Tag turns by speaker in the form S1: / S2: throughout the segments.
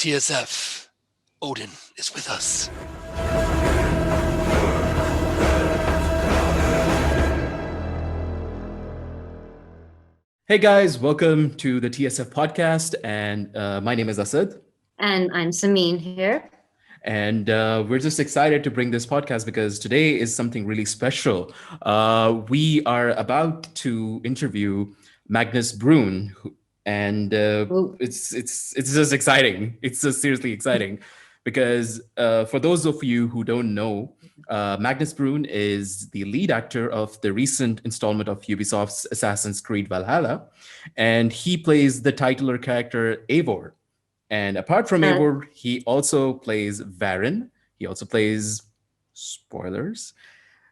S1: TSF, Odin is with us.
S2: Hey guys, welcome to the TSF podcast, and my name is Asad.
S3: And I'm Sabeen here.
S2: And we're just excited to bring this podcast because today is something really special. We are about to interview Magnus Bruun, and it's just exciting. It's just seriously exciting because for those of you who don't know, Magnus Bruun is the lead actor of the recent installment of Ubisoft's Assassins Creed Valhalla, and he plays the titular character Eivor. And apart from Eivor, he also plays Varen. He also plays, spoilers,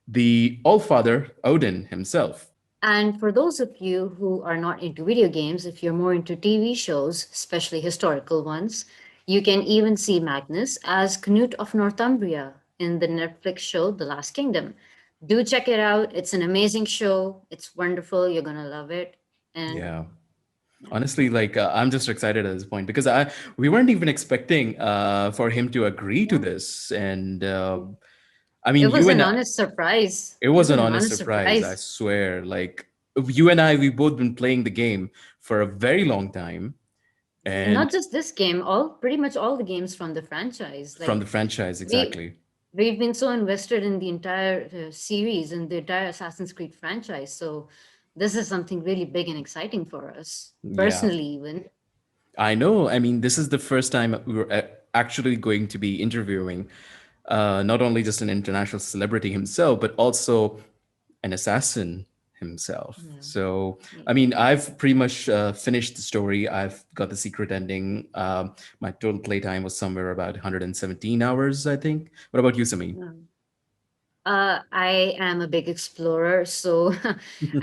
S2: the Allfather Odin himself.
S3: And for those of you who are not into video games, if you're more into TV shows, especially historical ones, you can even see Magnus as Canute of Northumbria in the Netflix show The Last Kingdom. Do check it out. It's an amazing show. It's wonderful. You're going to love it. And
S2: yeah. Honestly, I'm just excited at this point because we weren't even expecting for him to agree to this, and I mean,
S3: it was an honest surprise.
S2: It was an honest surprise. I swear. Like you and I, we've both been playing the game for a very long time,
S3: and not just this game, pretty much all the games from the franchise.
S2: From the franchise, exactly.
S3: We've been so invested in the entire series and the entire Assassin's Creed franchise, so this is something really big and exciting for us, personally, even.
S2: I know. I mean, this is the first time we're actually going to be interviewing not only just an international celebrity himself, but also an assassin himself. Yeah. So, I mean, I've pretty much finished the story. I've got the secret ending. My total playtime was somewhere about 117 hours, I think. What about you, Sabeen?
S3: Yeah. I am a big explorer, so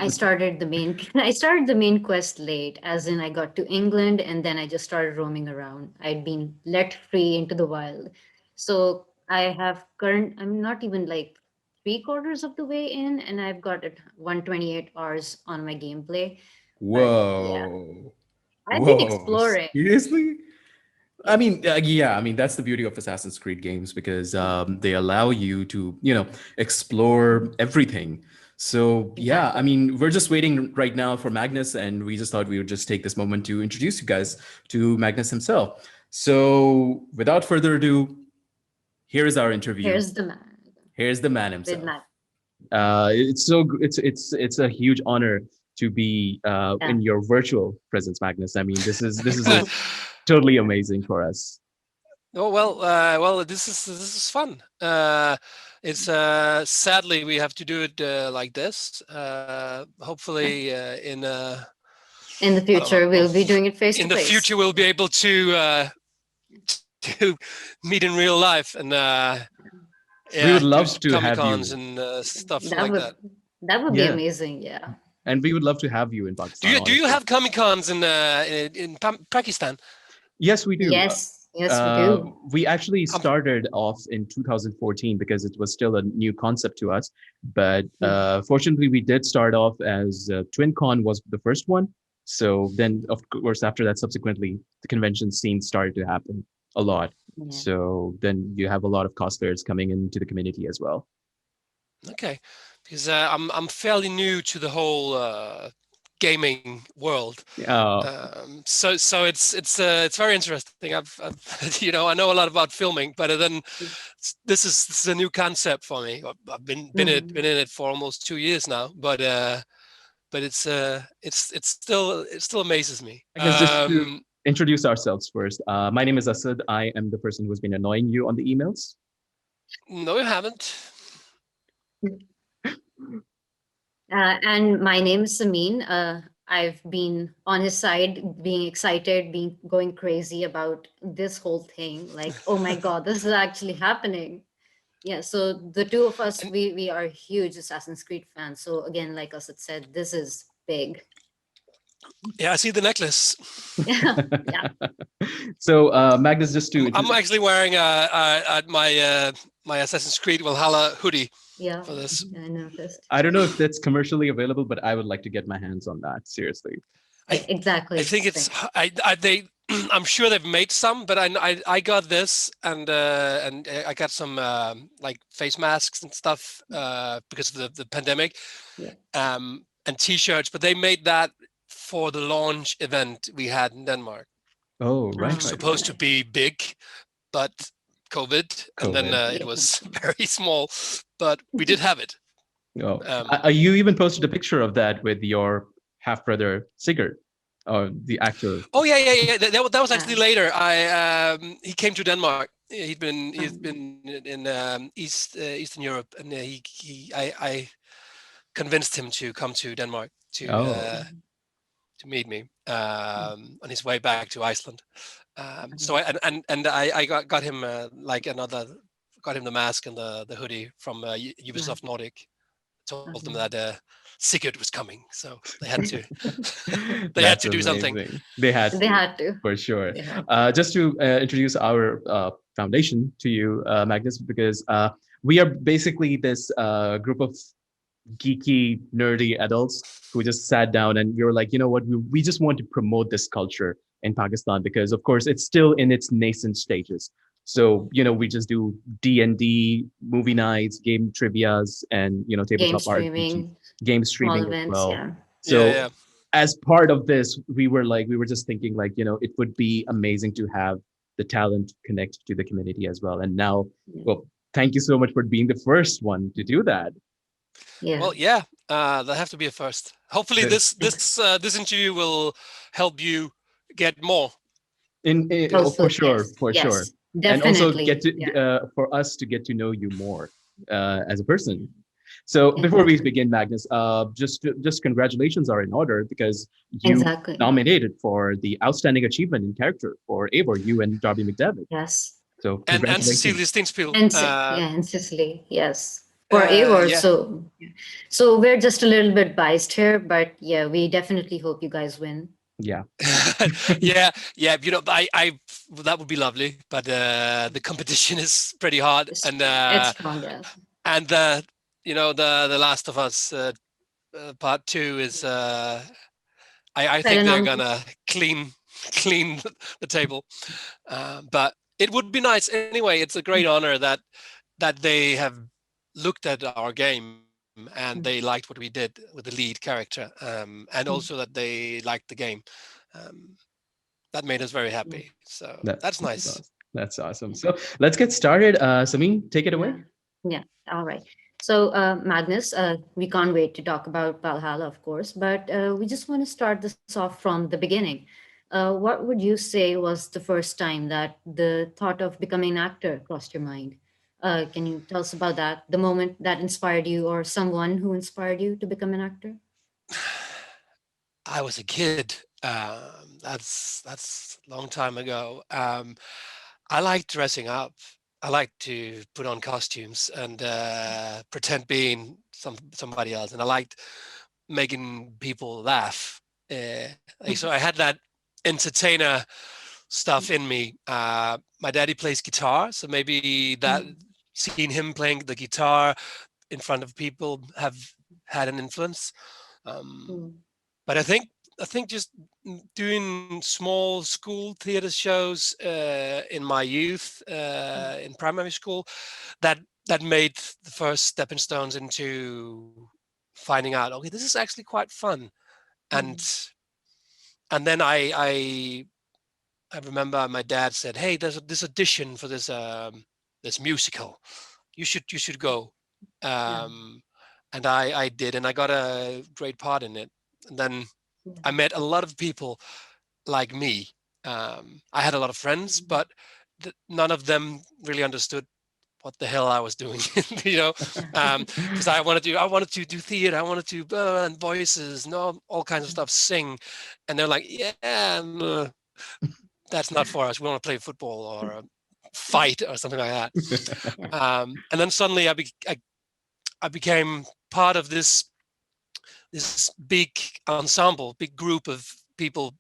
S3: I started the main quest late, as in I got to England and then I just started roaming around. I'd been let free into the wild. So I'm not even like 3/4 of the way in, and I've got 128 hours on my gameplay.
S2: Whoa.
S3: I've been exploring.
S2: Seriously? I mean, that's the beauty of Assassin's Creed games because they allow you to, explore everything. So, yeah, I mean, we're just waiting right now for Magnus, and we just thought we would just take this moment to introduce you guys to Magnus himself. So, without further ado, here is our interview.
S3: Here's the man.
S2: Here's the man himself. It's a huge honor to be in your virtual presence, Magnus. I mean, this is totally amazing for us.
S1: Oh well, this is fun. It's sadly we have to do it like this. Hopefully, in the
S3: future we'll be doing it face to face.
S1: In the future, we'll be able to meet in real life, and
S2: we would love to have you
S1: and stuff
S3: that. That would be amazing. Yeah.
S2: And we would love to have you in Pakistan.
S1: Do you have Comic-Cons in Pakistan?
S2: Yes, we do.
S3: Yes, we do.
S2: We actually started off in 2014 because it was still a new concept to us. But fortunately, we did start off as TwinCon was the first one. So then, of course, after that, subsequently, the convention scene started to happen a lot. Yeah. So then you have a lot of cosplayers coming into the community as well.
S1: Okay, because I'm fairly new to the whole gaming world. So it's very interesting. I've I know a lot about filming, but then this is a new concept for me. I've been in it for almost 2 years now, but it still amazes me.
S2: I guess just to introduce ourselves first. My name is Asad. I am the person who's been annoying you on the emails.
S1: No, you haven't.
S3: And my name is Sabeen. I've been on his side, being excited, going crazy about this whole thing. Like, oh my God, this is actually happening. Yeah, so the two of us, we are huge Assassin's Creed fans. So again, like Asad said, this is big.
S1: Yeah, I see the necklace.
S3: Yeah.
S2: So Magnus, just to
S1: I'm actually wearing my Assassin's Creed Valhalla hoodie.
S3: Yeah,
S1: for this.
S3: I noticed.
S2: I don't know if that's commercially available, but I would like to get my hands on that. Seriously.
S3: Exactly.
S1: I think I'm sure they've made some, but I got this, and I got some like face masks and stuff because of the pandemic,
S3: Yeah.
S1: and T-shirts. But they made that for the launch event we had in Denmark.
S2: Oh,
S1: Which
S2: right,
S1: was
S2: right,
S1: supposed
S2: right.
S1: to
S3: Right.
S1: be big, but COVID, and then
S2: COVID.
S1: it
S3: Yeah.
S1: was very small. But we did have it.
S2: Oh,
S1: Um,
S2: you even posted a picture of that with your half brother Sigurd, or the actor.
S1: oh yeah. That was actually
S3: Yeah.
S1: later. He came to Denmark. He's
S3: Um,
S1: been in Eastern Europe, and I convinced him to come to Denmark
S2: Oh,
S1: to meet me on his way back to Iceland. So
S3: um,
S1: I got him got him the mask and the hoodie from Ubisoft
S3: nice.
S1: Nordic. Told them
S3: Um,
S1: that Sigurd was coming, so they had to they had
S2: that's
S1: to do something.
S2: amazing. They had
S3: they
S2: to,
S3: had to.
S2: for sure.
S3: They had.
S2: Just to introduce our foundation to you, Magnus, because we are basically this group of geeky, nerdy adults who just sat down and we were like, you know what, we just want to promote this culture in Pakistan because, of course, it's still in its nascent stages. So, we just do D&D, movie nights, game trivias, and,
S3: Game
S2: tabletop RPG,
S3: streaming,
S2: game
S3: small
S2: streaming as
S3: events.
S2: well.
S3: Yeah.
S2: So,
S1: Yeah.
S2: as part of this, we were just thinking like, it would be amazing to have the talent connect to the community as well. And now,
S3: Yeah.
S2: well, thank you so much for being the first one to do that.
S3: Yeah.
S1: Well, yeah. That have to be a first. Hopefully,
S2: The,
S1: this interview will help you get more.
S2: for
S3: Hopefully,
S2: sure,
S3: yes.
S2: for sure,
S3: Yes.
S2: and also get
S3: Definitely.
S2: to
S3: Yeah.
S2: for us to get to know you more as a person. So before we
S3: Exactly.
S2: begin, Magnus, just congratulations are in order because you
S3: Exactly.
S2: nominated for the outstanding achievement in character for Eivor, you and Darby McDevitt.
S3: Yes.
S2: So
S1: And
S2: congratulations.
S1: Cecilie Stenspil.
S3: And yeah, and Sicily. Yes. For Eivor.
S1: Yeah.
S3: So we're just a little bit biased here, but yeah, we definitely hope you guys win.
S2: Yeah.
S1: Yeah. I that would be lovely, but the competition is pretty hard,
S3: It's strong, yes.
S1: and the Last of Us part 2 is I
S3: Quite
S1: think
S3: an
S1: they're gonna clean the table, but it would be nice anyway. It's a great honor that they have looked at our game and they liked what we did with the lead character, and also that they liked the game. Um, that made us very
S3: Yeah.
S1: happy. So
S2: that,
S1: that's
S2: that's
S1: nice.
S2: awesome. That's awesome. So let's get started. Samin, take it away.
S3: Yeah. Yeah. All right. So, Magnus, we can't wait to talk about Valhalla, of course, but we just want to start this off from the beginning. What would you say was the first time that the thought of becoming an actor crossed your mind? Can you tell us about that, the moment that inspired you or someone who inspired you to become an actor?
S1: I was a kid. That's a long time ago. I like dressing up. I like to put on costumes and pretend being somebody else, and I liked making people laugh. So I had that entertainer stuff in me. My daddy plays guitar, so maybe that
S3: Mm,
S1: seeing him playing the guitar in front of people have had an influence. Um,
S3: mm,
S1: but I think just doing small school theater shows in my youth
S3: mm,
S1: in primary school that that made the first stepping stones into finding out, okay, this is actually quite fun. and
S3: mm,
S1: and then I remember my dad said, hey, there's this audition for this musical, you should go.
S3: yeah,
S1: um, and I did, and I got a great part in it. And then
S3: yeah,
S1: I met a lot of people like me. I had a lot of friends,
S3: mm,
S1: but none of them really understood what the hell I was doing, you know,
S3: yeah,
S1: because I wanted to do theater, I wanted to and voices, and all kinds of
S3: yeah,
S1: stuff, sing, and they're like, yeah, that's not for us. We want to play football or fight or something like that.
S3: yeah,
S1: And then suddenly I became part of this big ensemble, big group of people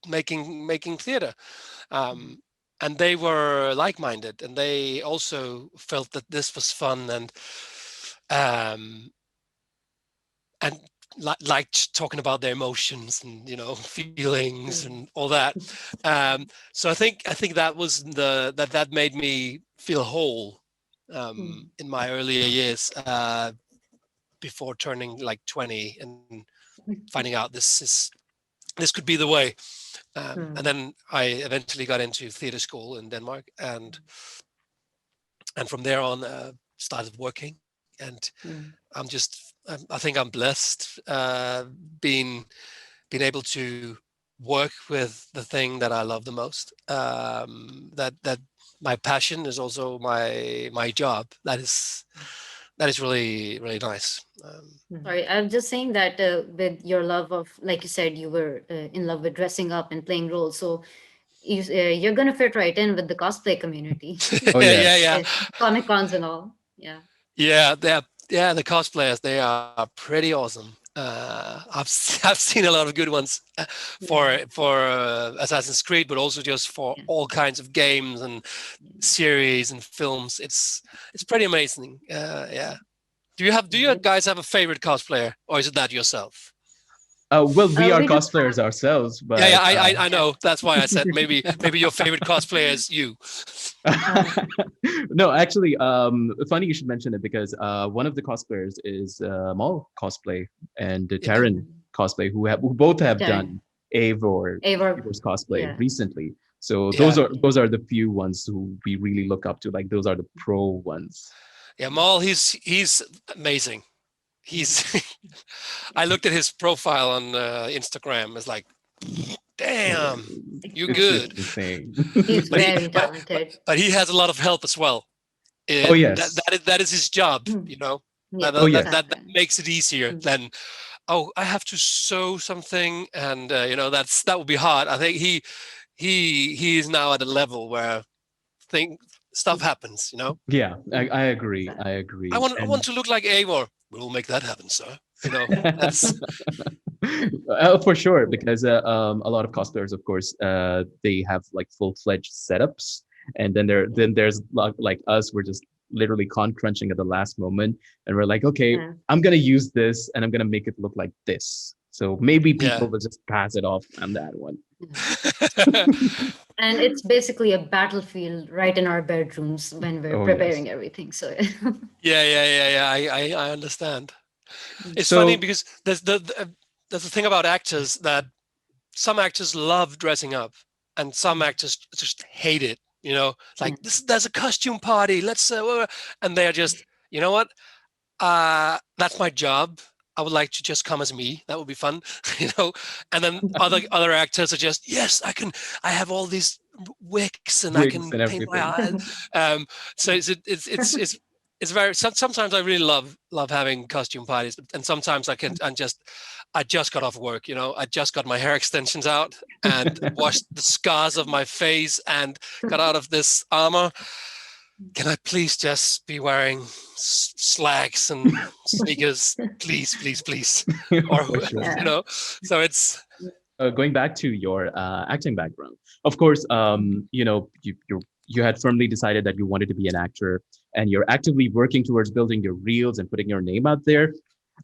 S1: making theater,
S3: mm,
S1: um, and they were like-minded, and they also felt that this was fun, um, and liked talking about their emotions and feelings and all that. So I think that was that made me feel whole in my earlier years, before turning like 20 and finding out this could be the way. And then I eventually got into theater school in Denmark, and from there on started working. And I think I'm blessed, being able to work with the thing that I love the most. That my passion is also my job. That is really, really nice.
S3: Sorry, I'm just saying that with your love of, like you said, you were in love with dressing up and playing roles. So you're gonna fit right in with the cosplay community,
S2: Oh yeah.
S1: Yeah.
S3: Comic cons and all. Yeah.
S1: Yeah, the cosplayers, they are pretty awesome. I've seen a lot of good ones for Assassin's Creed, but also just for all kinds of games and series and films. It's pretty amazing. Yeah. Do you guys have a favorite cosplayer, or is it that yourself?
S2: Well, we are
S3: We do
S2: cosplayers ourselves, but
S1: Yeah, I know. That's why I said maybe your favorite cosplayer is you.
S2: No, actually, funny you should mention it, because one of the cosplayers is Maul cosplay and Taryn cosplay, who both have done Eivor's cosplay recently. So those are the few ones who we really look up to. Like, those are the pro ones.
S1: Yeah, Maul, he's amazing. I looked at his profile on Instagram. It's like, damn, you're good.
S3: He's very talented.
S1: But he has a lot of help as well.
S2: Oh yes,
S1: that is his job. That makes it easier than, I have to sew something, and that would be hard. I think he is now at a level where stuff happens.
S2: Yeah, I agree. I
S1: want to look like Eivor. We'll make that happen, sir. That's
S2: for sure, because a lot of cosplayers, of course, they have like full-fledged setups, and then there's like us. We're just literally crunching at the last moment, and we're like, okay, I'm gonna use this, and I'm gonna make it look like this. So maybe people will just pass it off on that one.
S3: And it's basically a battlefield right in our bedrooms when we're preparing everything. So
S1: I understand. It's funny because there's the thing about actors, that some actors love dressing up and some actors just hate it. Like, there's a costume party. Let's and they're just, you know what? That's my job. I would like to just come as me. That would be fun, And then other actors are just, yes, I have all these wigs and I can paint my eyes. So it's very. Sometimes I really love having costume parties, and sometimes I just got off work. I just got my hair extensions out and washed the scars of my face and got out of this armor. Can I please just be wearing slacks and sneakers, please? Or so it's
S2: going back to your acting background. Of course, you had firmly decided that you wanted to be an actor, and you're actively working towards building your reels and putting your name out there.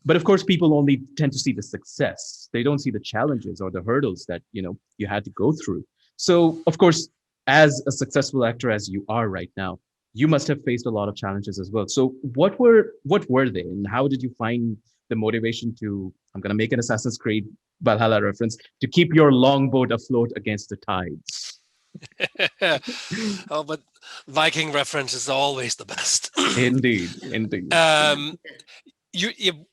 S2: But of course, people only tend to see the success. They don't see the challenges or the hurdles that you had to go through. So, of course, as a successful actor as you are right now, you must have faced a lot of challenges as well. So what were they, and how did you find the motivation to, I'm going to make an Assassin's Creed Valhalla reference, to keep your longboat afloat against the tides?
S1: Oh, but Viking reference is always the best.
S2: Indeed.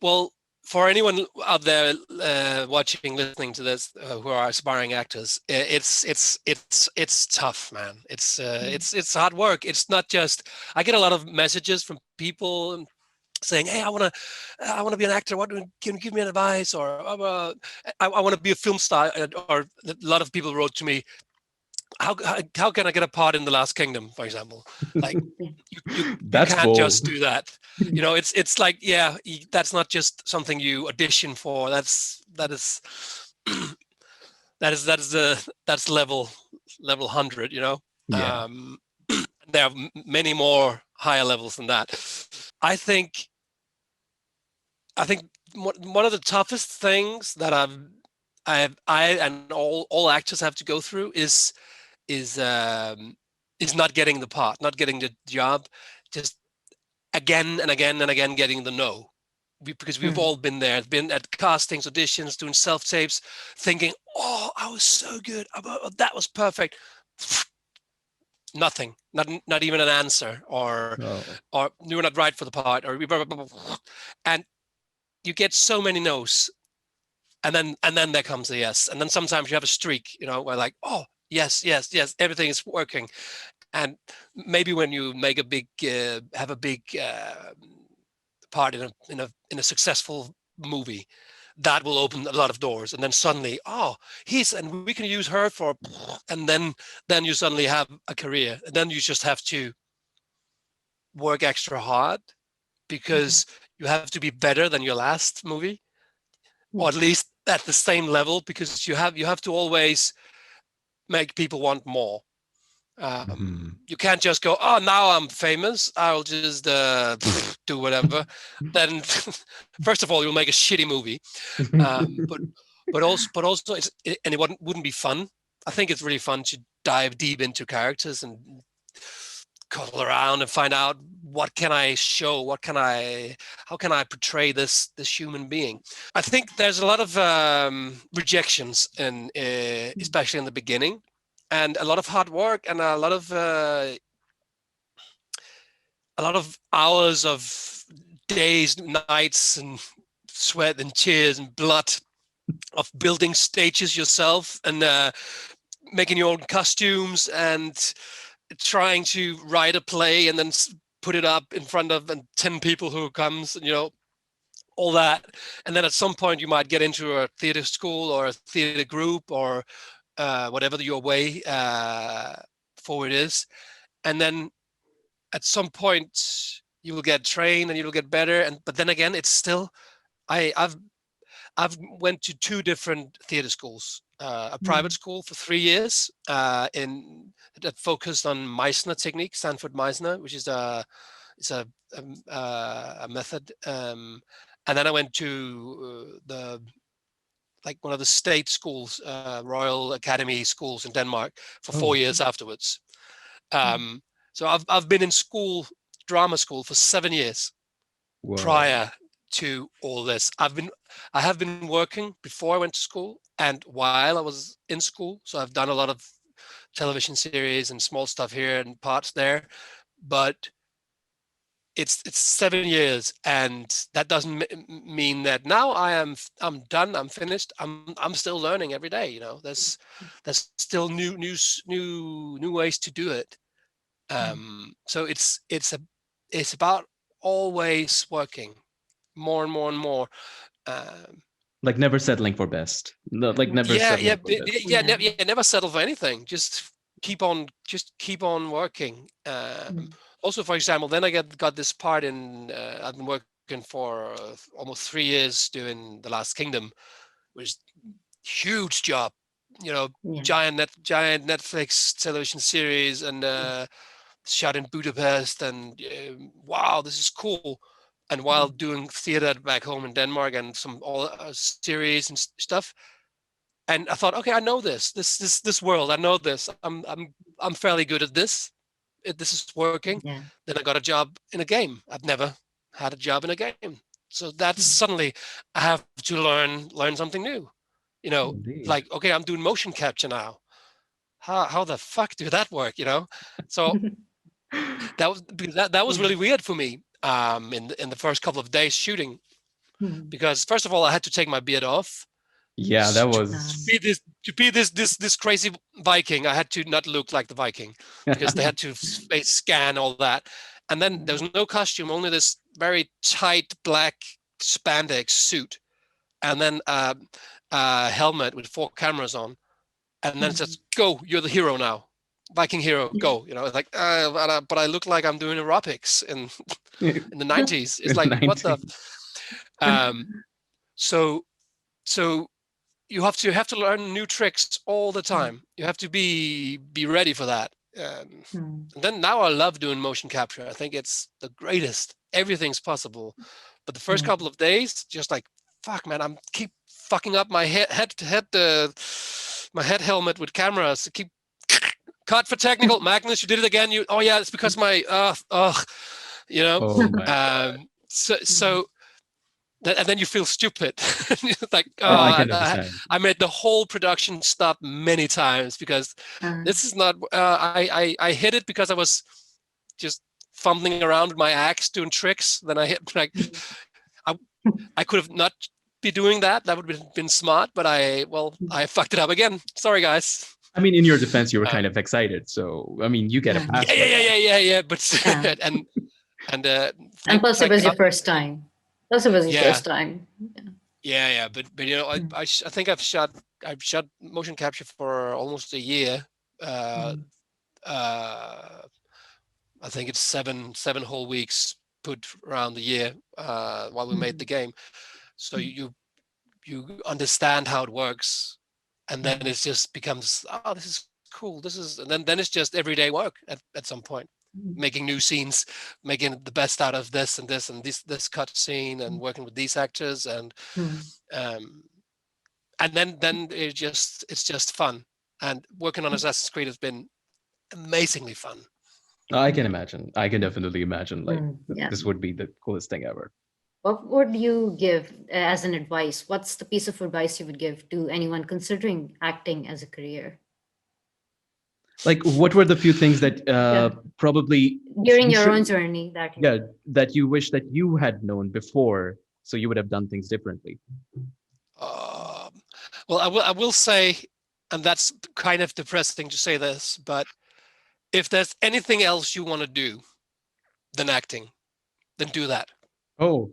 S1: Well, for anyone out there watching, listening to this, who are aspiring actors, it's tough, man. It's hard work. It's not just. I get a lot of messages from people saying, "Hey, I want to be an actor. Can you give me an advice?" Or I want to be a film star. Or a lot of people wrote to me, how can I get a part in The Last Kingdom, for example? Like, you can't bold. Just do that. It's like, that's not just something you audition for. That's level 100.
S2: Yeah.
S1: There are many more higher levels than that. I think one of the toughest things that I and all actors have to go through is not getting the part, not getting the job, just again and again and again getting the no. Because we've all been there, been at castings, auditions, doing self-tapes, thinking, oh, I was so good, that was perfect. Nothing, not even an answer, or you were not right for the part, or and you get so many no's, and then there comes the yes, and then sometimes you have a streak, where like, oh, yes, yes, yes, everything is working. And maybe when you make a big have a big part in a successful movie, that will open a lot of doors, and then suddenly, oh, and we can use her for, and then you suddenly have a career, and then you just have to work extra hard, because you have to be better than your last movie, or at least at the same level, because you have to always make people want more. You can't just go, oh, now I'm famous, I'll just do whatever. Then first of all, you'll make a shitty movie, but also and it wouldn't be fun. I think it's really fun to dive deep into characters and cuddle around and find out, what can I show, how can I portray this human being. I think there's a lot of rejections, and especially in the beginning, and a lot of hard work, and a lot of hours of days, nights, and sweat and tears and blood of building stages yourself, and making your own costumes, and trying to write a play and then put it up in front of 10 people who comes, and all that. And then at some point you might get into a theater school or a theater group, or whatever your way forward is. And then at some point you will get trained and you will get better. But then again, it's still, I've went to 2 different theater schools. A private school for 3 years that focused on Meisner technique, Sanford Meisner, which is a method. And then I went to one of the state schools, Royal Academy schools in Denmark, for 4 years afterwards. So I've been in drama school for 7 years. Whoa. Prior to all this. I have been working before I went to school and while I was in school. So I've done a lot of television series and small stuff here and parts there, but it's 7 years, and that doesn't mean that now I'm done, I'm finished. I'm still learning every day. There's still new ways to do it. So it's about always working more and more and more.
S2: Like never settling for best. No, like never settling for best.
S1: Never settle for anything. Just keep on working. Also, for example, then I got this part in. I've been working for almost 3 years doing The Last Kingdom, which is huge job. Giant Netflix television series, and shot in Budapest, and wow, this is cool. And while doing theater back home in Denmark and some all series and stuff, and I thought, okay, I know this world. I know this. I'm fairly good at this. This is working. Yeah. Then I got a job in a game. I've never had a job in a game, so that's suddenly I have to learn something new. Like, okay, I'm doing motion capture now. How the fuck do that work? So that was really weird for me. In the first couple of days shooting, because first of all I had to take my beard off.
S2: Yeah, that was
S1: to be this crazy Viking. I had to not look like the Viking, because they had to face scan all that. And then there was no costume, only this very tight black spandex suit, and then a helmet with 4 cameras on, and then it says, "Go, you're the hero now." Viking hero, go. Like, but I look like I'm doing aerobics in the 90s. It's like, 90s. What the? So you have to learn new tricks all the time. You have to be ready for that. And then now I love doing motion capture. I think it's the greatest. Everything's possible. But the first couple of days, just like fuck, man, I'm keep fucking up my head helmet with cameras. I keep cut for technical. Magnus, you did it again. Oh yeah, it's because my you know.
S2: Oh my.
S1: So and then you feel stupid. Like,
S2: I can understand.
S1: I made the whole production stop many times because this is not. I hit it because I was just fumbling around with my axe doing tricks. Then I hit like I could have not be doing that. That would have been smart, but I fucked it up again. Sorry, guys.
S2: I mean, in your defense, you were kind of excited, so I mean, you get a pass.
S1: Yeah. But and
S3: plus, it was your first time. Plus, it was your first time.
S1: Yeah. But you know, I think I've shot motion capture for almost a year. I think it's seven whole weeks put around the year while we made the game. So you understand how it works, and then it just becomes, oh, this is cool. This is, and then it's just everyday work at some point, making new scenes, making the best out of this and this cut scene, and working with these actors, and then it's just fun. And working on Assassin's Creed has been amazingly fun.
S2: I can imagine. I can definitely imagine. Like this would be the coolest thing ever.
S3: What would you give as an advice? What's the piece of advice you would give to anyone considering acting as a career?
S2: Like, what were the few things that probably
S3: during your own journey
S2: that you wish that you had known before, so you would have done things differently?
S1: Well, I will say, and that's kind of depressing to say this, but if there's anything else you want to do than acting, then do that.
S2: Oh.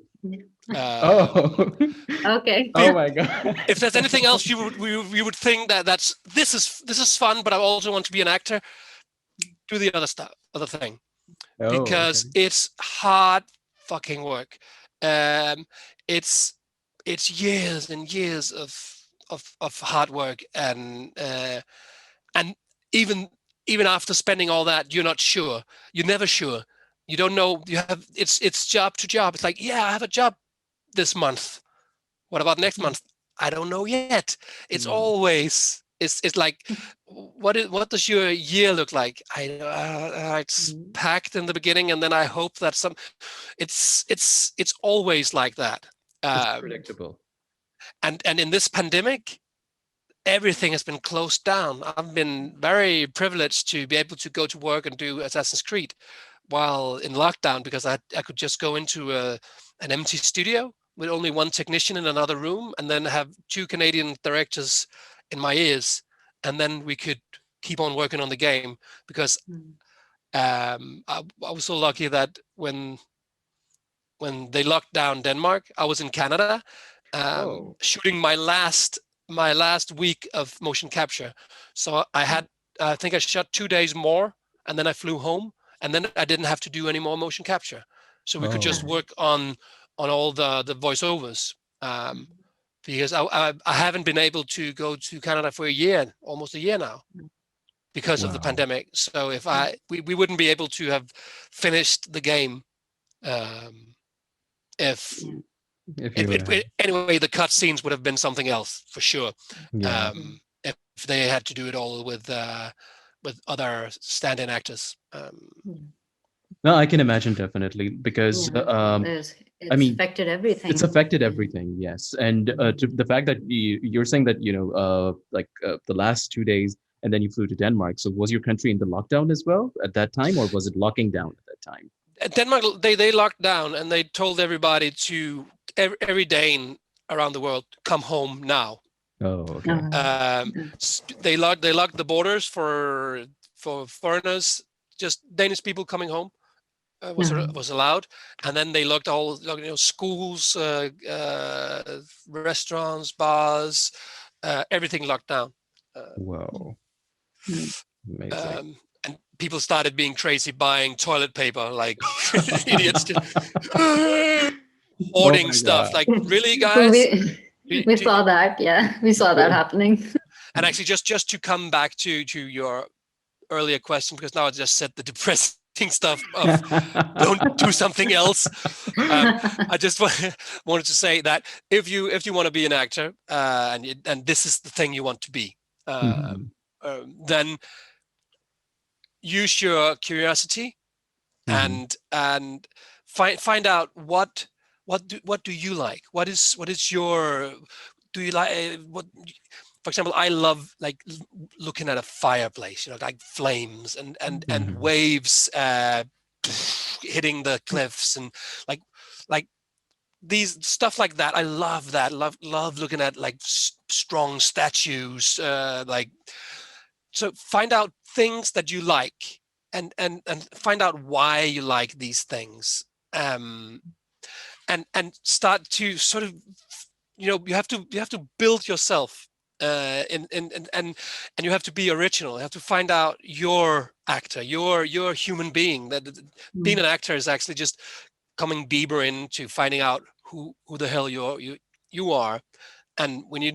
S3: Okay.
S2: Oh my god.
S1: If there's anything else you would think that this is fun, but I also want to be an actor, do the other thing, because it's hard fucking work. It's years and years of hard work, and even after spending all that, you're not sure. You're never sure. You don't know. You have it's job to job. It's like, yeah, I have a job this month. What about next month? I don't know yet. It's always it's like, what does your year look like? It's packed in the beginning, and then I hope that it's always like that.
S2: It's predictable.
S1: And in this pandemic, everything has been closed down. I've been very privileged to be able to go to work and do Assassin's Creed while in lockdown, because I could just go into an empty studio with only one technician in another room, and then have 2 Canadian directors in my ears, and then we could keep on working on the game. Because I was so lucky that when they locked down Denmark, I was in Canada shooting my last week of motion capture. So I think I shot 2 days more, and then I flew home, and then I didn't have to do any more motion capture. So we could just work on all the voiceovers, because I haven't been able to go to Canada for almost a year now, because of the pandemic. So if we wouldn't be able to have finished the game anyway, the cut scenes would have been something else for sure. If they had to do it all with other stand-in actors.
S2: No, I can imagine, definitely, because
S3: it's affected everything.
S2: It's affected everything, yes. And to the fact that you're saying that the last 2 days, and then you flew to Denmark. So was your country in the lockdown as well at that time, or was it locking down at that time?
S1: Denmark, they locked down, and they told everybody to every Dane around the world come home now.
S2: Oh, okay.
S1: They locked the borders for foreigners. Just Danish people coming home was allowed, and then they locked all schools, restaurants, bars, everything locked down.
S2: Wow. Amazing.
S1: And people started being crazy, buying toilet paper like idiots, hoarding stuff. Like, really, guys?
S3: We saw that. Yeah, we saw that happening.
S1: And actually, just to come back to your earlier question, because now I just said the depressing directing stuff of don't do something else. I just wanted to say that if you want to be an actor and this is the thing you want to be, then use your curiosity and find out what do you like? What is your, do you like what? For example, I love like looking at a fireplace, like flames and waves hitting the cliffs and like these stuff like that. I love that. Love looking at like strong statues. Like, so find out things that you like and find out why you like these things. And start to sort of, you have to build yourself. And you have to be original. You have to find out your actor, your human being. That being an actor is actually just coming deeper into finding out who the hell you are. And when you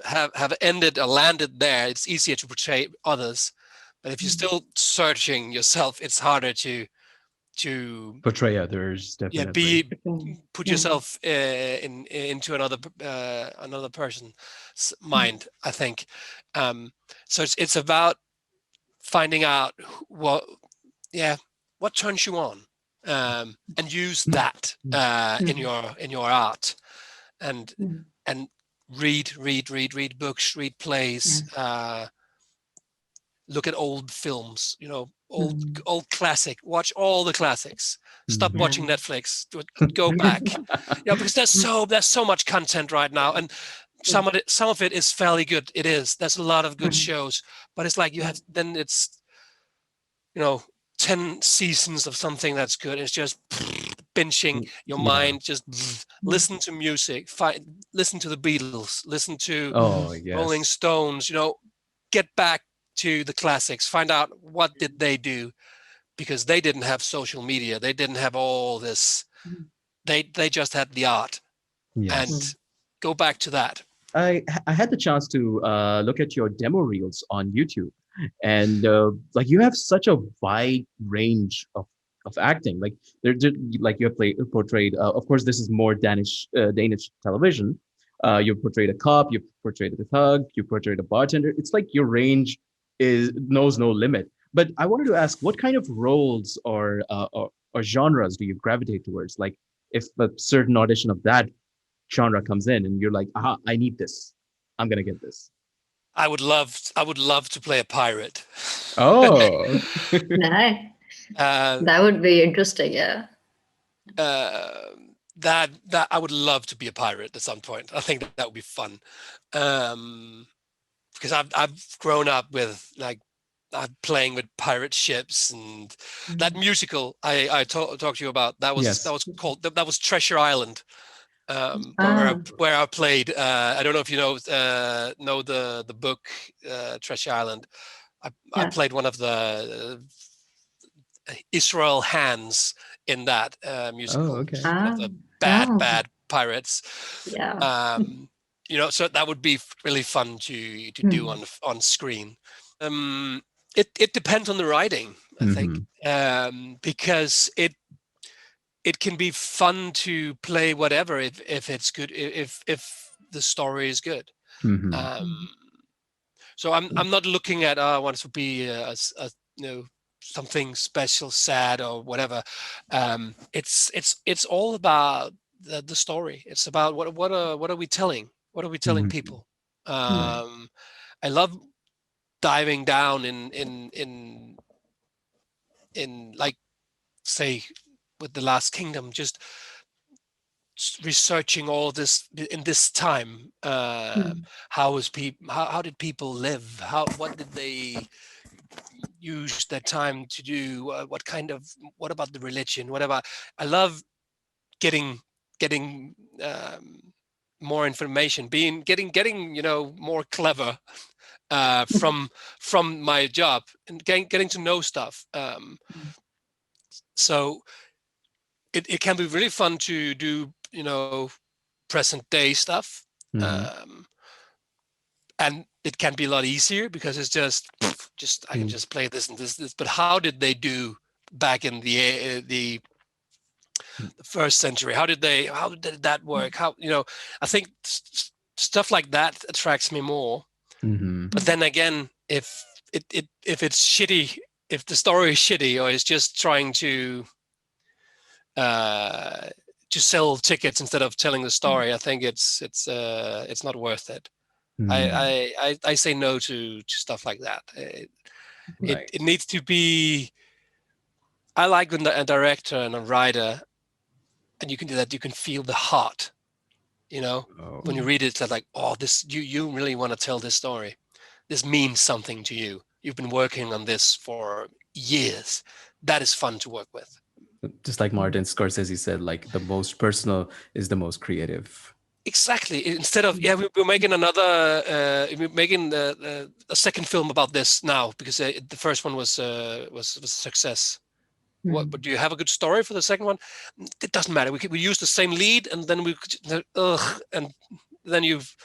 S1: have ended or landed there, it's easier to portray others. But if you're still searching yourself, it's harder to
S2: portray others, definitely.
S1: Put yourself into another person's mind, I think. So it's about finding out what turns you on, and use that in your art, and read books, read plays, look at old films, old classic, watch all the classics. Stop watching Netflix, go back. Because there's so much content right now, and some of it is fairly good. It is. There's a lot of good shows, but it's like it's 10 seasons of something that's good. It's just binging your mind. Just listen to music, listen to the Beatles, listen to Rolling Stones. Get back to the classics, find out what did they do, because they didn't have social media, they didn't have all this, they just had the art. And go back to that.
S2: I had the chance to look at your demo reels on YouTube, and like you have such a wide range of acting. Like like you have portrayed. Of course, this is more Danish television. You've portrayed a cop, you've portrayed a thug, you portrayed a bartender. It's like your range knows no limit. But I wanted to ask, what kind of roles or genres do you gravitate towards? Like, if a certain audition of that genre comes in, and you're like, aha, I need this, I'm gonna get this.
S1: I would love to play a pirate.
S2: Oh,
S3: nice. That would be interesting. Yeah.
S1: That I would love to be a pirate at some point. I think that would be fun, because I've grown up with playing with pirate ships, and that musical I talked to you about. That was Treasure Island, where I played. I don't know if you know the book Treasure Island. I played one of the Israel hands in that musical.
S2: Oh, okay.
S1: Of the bad pirates.
S3: Yeah.
S1: So that would be really fun to do on screen. It depends on the writing, I think, because it can be fun to play whatever if it's good, if the story is good. So I'm not looking at I want to be something special, sad or whatever. It's all about the story. It's about what are we telling? What are we telling people? I love diving down in like, say, with The Last Kingdom, just researching all this in this time. How did people live? What did they use their time to do? What about the religion? I love getting more information, getting more clever from my job, and getting to know stuff. So it can be really fun to do present day stuff, and it can be a lot easier because it's just I can just play this and this. But how did they do back in the first century? How did that work? How, I think stuff like that attracts me more. But then again, if it's shitty, if the story is shitty or is just trying to sell tickets insteed of telling the story, I think it's not worth it. I say no to stuff like that. It needs to be. I like when a director and a writer, and you can do that. You can feel the heart. When you read it, it's like, oh, this you really want to tell this story. This means something to you. You've been working on this for years. That is fun to work with.
S2: Just like Martin Scorsese said, like the most personal is the most creative.
S1: Exactly. Instead of we're making we're making a second film about this now because the first one was a success. But do you have a good story for the second one? It doesn't matter. We use the same lead, and then and then you've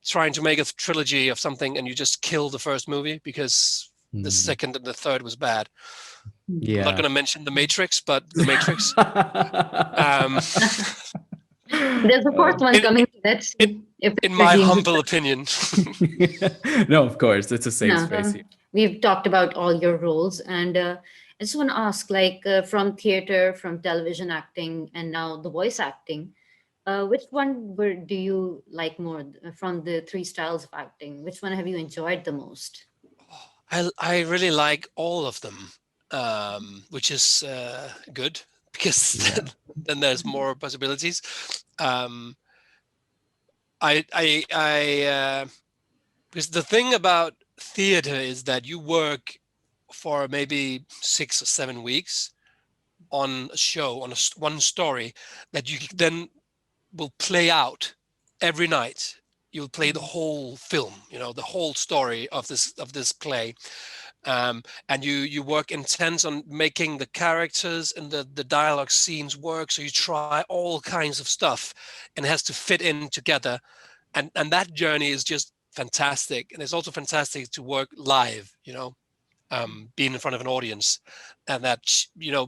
S1: trying to make a trilogy of something, and you just kill the first movie because the second and the third was bad.
S2: Yeah.
S1: I'm not going to mention The Matrix, but The Matrix.
S3: There's a fourth one coming. Let's see
S1: in my humble opinion.
S2: No, of course, it's a safe space here.
S3: We've talked about all your roles, and I just want to ask, like, from theater, from television acting, and now the voice acting, which one do you like more from the three styles of acting? Which one have you enjoyed the most?
S1: I really like all of them, which is good because then there's more possibilities. Because the thing about theater is that you work for maybe 6 or 7 weeks on a show, on one story that you then will play out every night. You'll play the whole film, the whole story of this play. And you work intense on making the characters and the dialogue scenes work. So you try all kinds of stuff and it has to fit in together. And that journey is just fantastic. And it's also fantastic to work live, being in front of an audience, and that,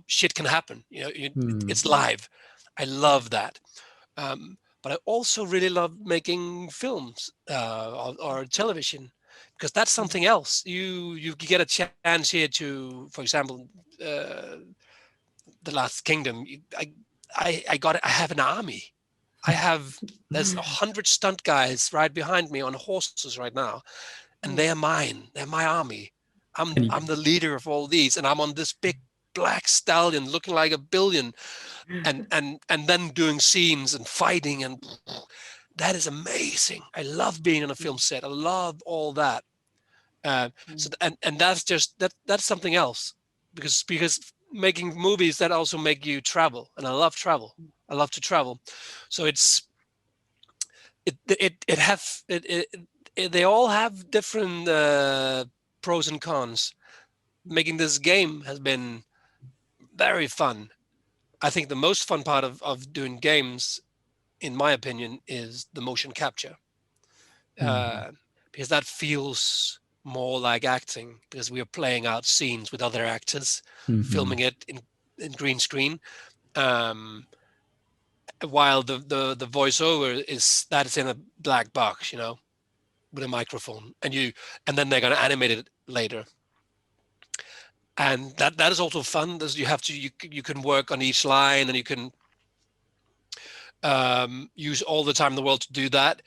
S1: shit can happen. It's live. I love that. But I also really love making films or television, because that's something else. You get a chance here to, for example, The Last Kingdom. I have an army. There's 100 stunt guys right behind me on horses right now, and they are mine. They're my army. I'm the leader of all these, and I'm on this big black stallion looking like a billion, and then doing scenes and fighting, and that is amazing. I love being on a film set. I love all that. So and that's just that's something else, because making movies, that also make you travel, and I love travel. I love to travel. So they all have different pros and cons. Making this game has been very fun. I think the most fun part of doing games, in my opinion, is the motion capture, because that feels more like acting, because we are playing out scenes with other actors, filming it in green screen, while the voiceover is in a black box, with a microphone, and then they're going to animate it later. And that is also fun. You can work on each line, and you can use all the time in the world to do that,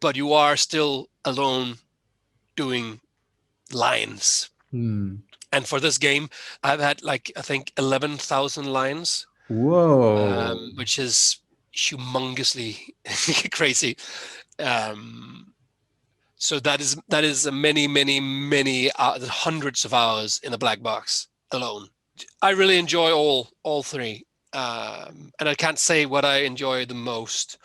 S1: but you are still alone doing lines. And for this game, I've had I think 11,000 lines.
S2: Whoa!
S1: Which is humongously crazy. So that is many hundreds of hours in a black box alone. I really enjoy all three, and I can't say what I enjoy the most.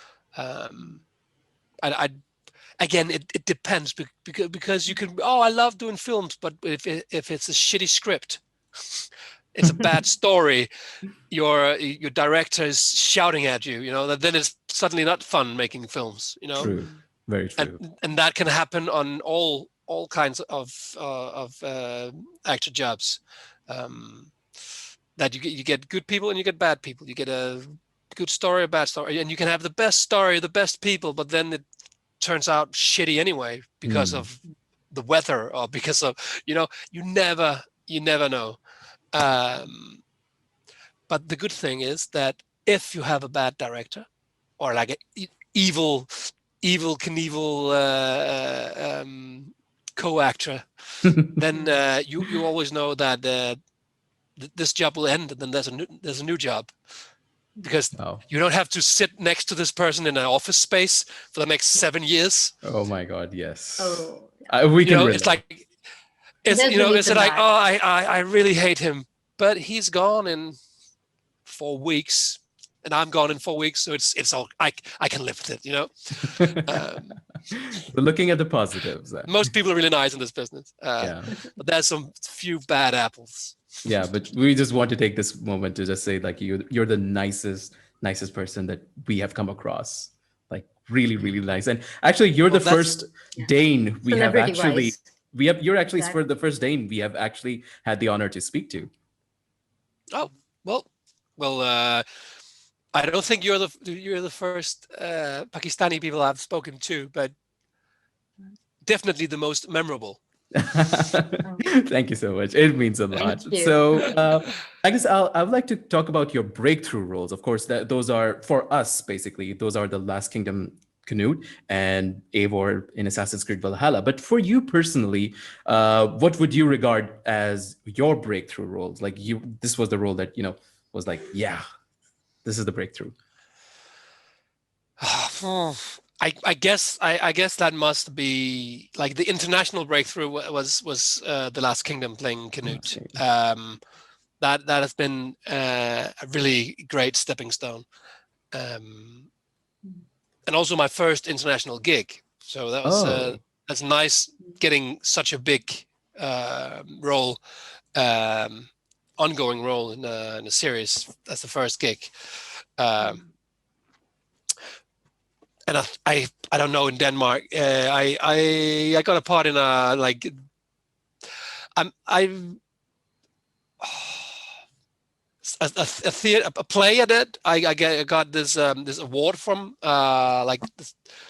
S1: Again, it depends, because you can. Oh, I love doing films, but if it's a shitty script, it's a bad story, your director is shouting at you, then it's suddenly not fun making films.
S2: True. Very true.
S1: And that can happen on all kinds of actor jobs. That you get good people and you get bad people. You get a good story, a bad story, and you can have the best story, the best people, but then it turns out shitty anyway because of the weather or because of you never know. But the good thing is that if you have a bad director or like an evil Knievel co-actor, then you always know that this job will end, and then there's a new job, because you don't have to sit next to this person in an office space for the next 7 years.
S2: Oh my God, yes.
S3: Oh,
S2: We can relate.
S1: It's like it's like, oh, I really hate him, but he's gone in 4 weeks, and I'm gone in 4 weeks, so it's all I can live with it.
S2: But looking at the positives,
S1: most people are really nice in this business.
S2: Yeah.
S1: But there's some few bad apples.
S2: Yeah, but we just want to take this moment to just say, like, you're the nicest person that we have come across. Like, really, really nice. And actually, you're the first Dane we have actually. You're actually for the first Dane we have actually had the honor to speak to.
S1: Oh well. I don't think you're the first Pakistani people I've spoken to, but definitely the most memorable.
S2: Thank you so much. It means a lot. So I guess I would like to talk about your breakthrough roles. Of course, those are for us, basically. Those are the Last Kingdom Canute and Eivor in Assassin's Creed Valhalla. But for you personally, what would you regard as your breakthrough roles? Like, this was the role that was like, yeah, this is the breakthrough.
S1: I guess that must be like the international breakthrough was the Last Kingdom playing Canute. That has been a really great stepping stone, and also my first international gig. So that was that's nice getting such a big role, ongoing role in a series as the first gig. And I don't know, in Denmark, I got a part in a play I did. I got this award from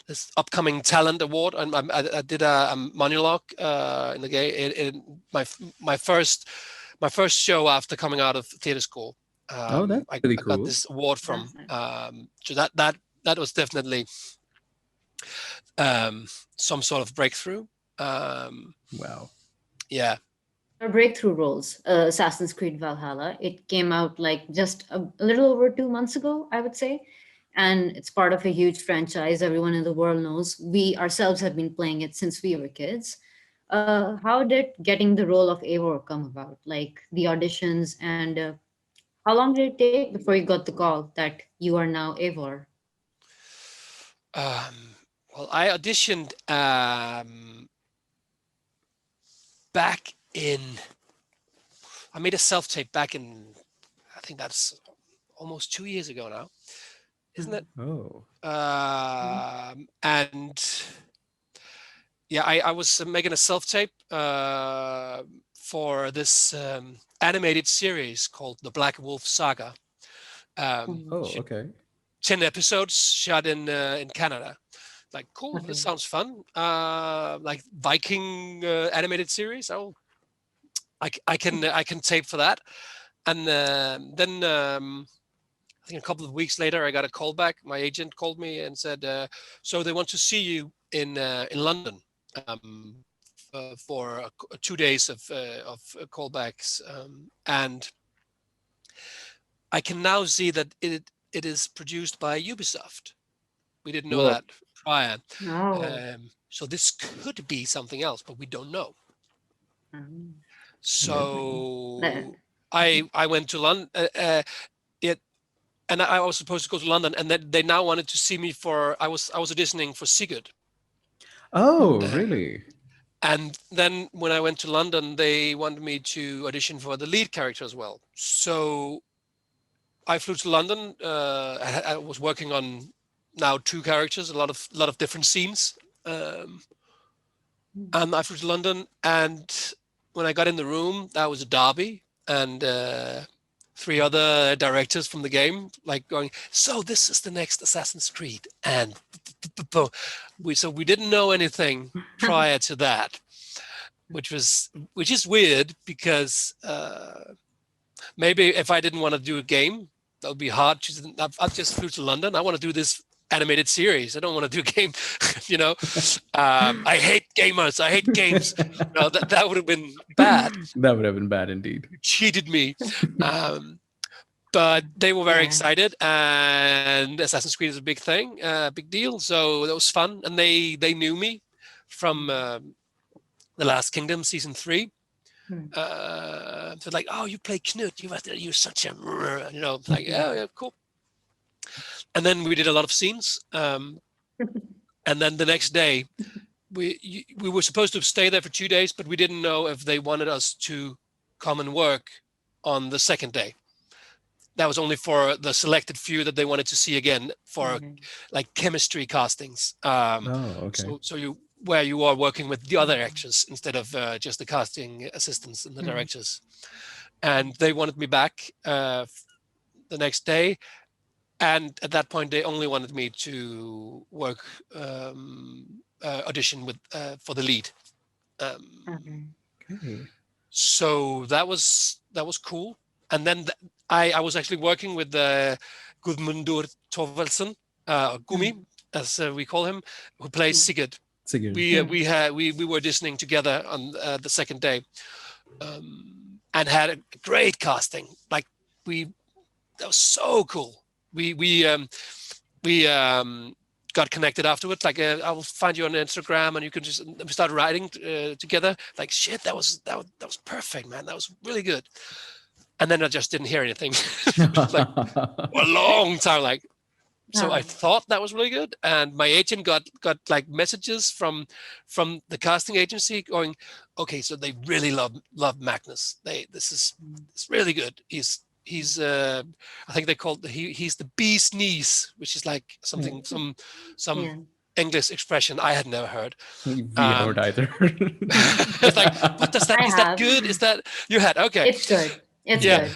S1: this upcoming talent award, and I did a monologue in the game in my first show after coming out of theater school.
S2: That's really cool.
S1: I got this award from. So that was definitely some sort of breakthrough.
S2: Wow.
S1: Yeah.
S3: Our breakthrough roles, Assassin's Creed Valhalla. It came out like just a little over 2 months ago, I would say. And it's part of a huge franchise everyone in the world knows. We ourselves have been playing it since we were kids. How did getting the role of Eivor come about? Like the auditions, and how long did it take before you got the call that you are now Eivor?
S1: Well, I auditioned back in. I made a self-tape back in. I think that's almost 2 years ago now, isn't it?
S2: Oh.
S1: And yeah, I was making a self-tape for this animated series called The Black Wolf Saga.
S2: Okay.
S1: 10 episodes shot in Canada. Like, cool, this sounds fun. Like Viking animated series. I can tape for that. And then I think a couple of weeks later, I got a call back. My agent called me and said, so they want to see you in London for 2 days of callbacks. And I can now see that it is produced by Ubisoft. We didn't know that prior. So this could be something else, but we don't know. So I went to London. And I was supposed to go to London, and they now wanted to see me for. I was auditioning for Sigurd.
S2: Oh, really?
S1: And then when I went to London, they wanted me to audition for the lead character as well. So I flew to London. I was working on now 2 characters, a lot of different scenes. And I flew to London, and when I got in the room, that was Darby and 3 other directors from the game, like going, so this is the next Assassin's Creed. And we didn't know anything prior to that, which is weird because maybe if I didn't want to do a game, that would be hard. I just flew to London. I want to do this animated series. I don't want to do a game, you know. I hate gamers. I hate games. No, that would have been bad.
S2: That would have been bad indeed.
S1: You cheated me. But they were very excited, and Assassin's Creed is a big thing, big deal. So that was fun, and they knew me from The Last Kingdom season 3. So like, oh, you play Knut, you're such a, you know, like, yeah, cool. And then we did a lot of scenes, and then the next day we were supposed to stay there for 2 days, but we didn't know if they wanted us to come and work on the second day. That was only for the selected few that they wanted to see again for like chemistry castings. So where you are working with the other actors instead of just the casting assistants and the directors. And they wanted me back the next day. And at that point, they only wanted me to work audition with for the lead. So that was cool. And then I was actually working with Gudmundur Torvaldsen, Gumi, as we call him, who plays Sigurd. We were auditioning together on the second day, and had a great casting. Like that was so cool. We got connected afterwards. Like I will find you on Instagram, and you can just we started writing together. Like shit, that was perfect, man. That was really good. And then I just didn't hear anything like for a long time. Like, so I thought that was really good. And my agent got like messages from the casting agency going, okay, so they really love Magnus. It's really good. He's I think they called he's the bee's knees, which is like something some English expression I had never heard.
S2: We haven't either.
S1: It's like, what does that? Is that good? Is that you had? Okay,
S3: it's good. It's good.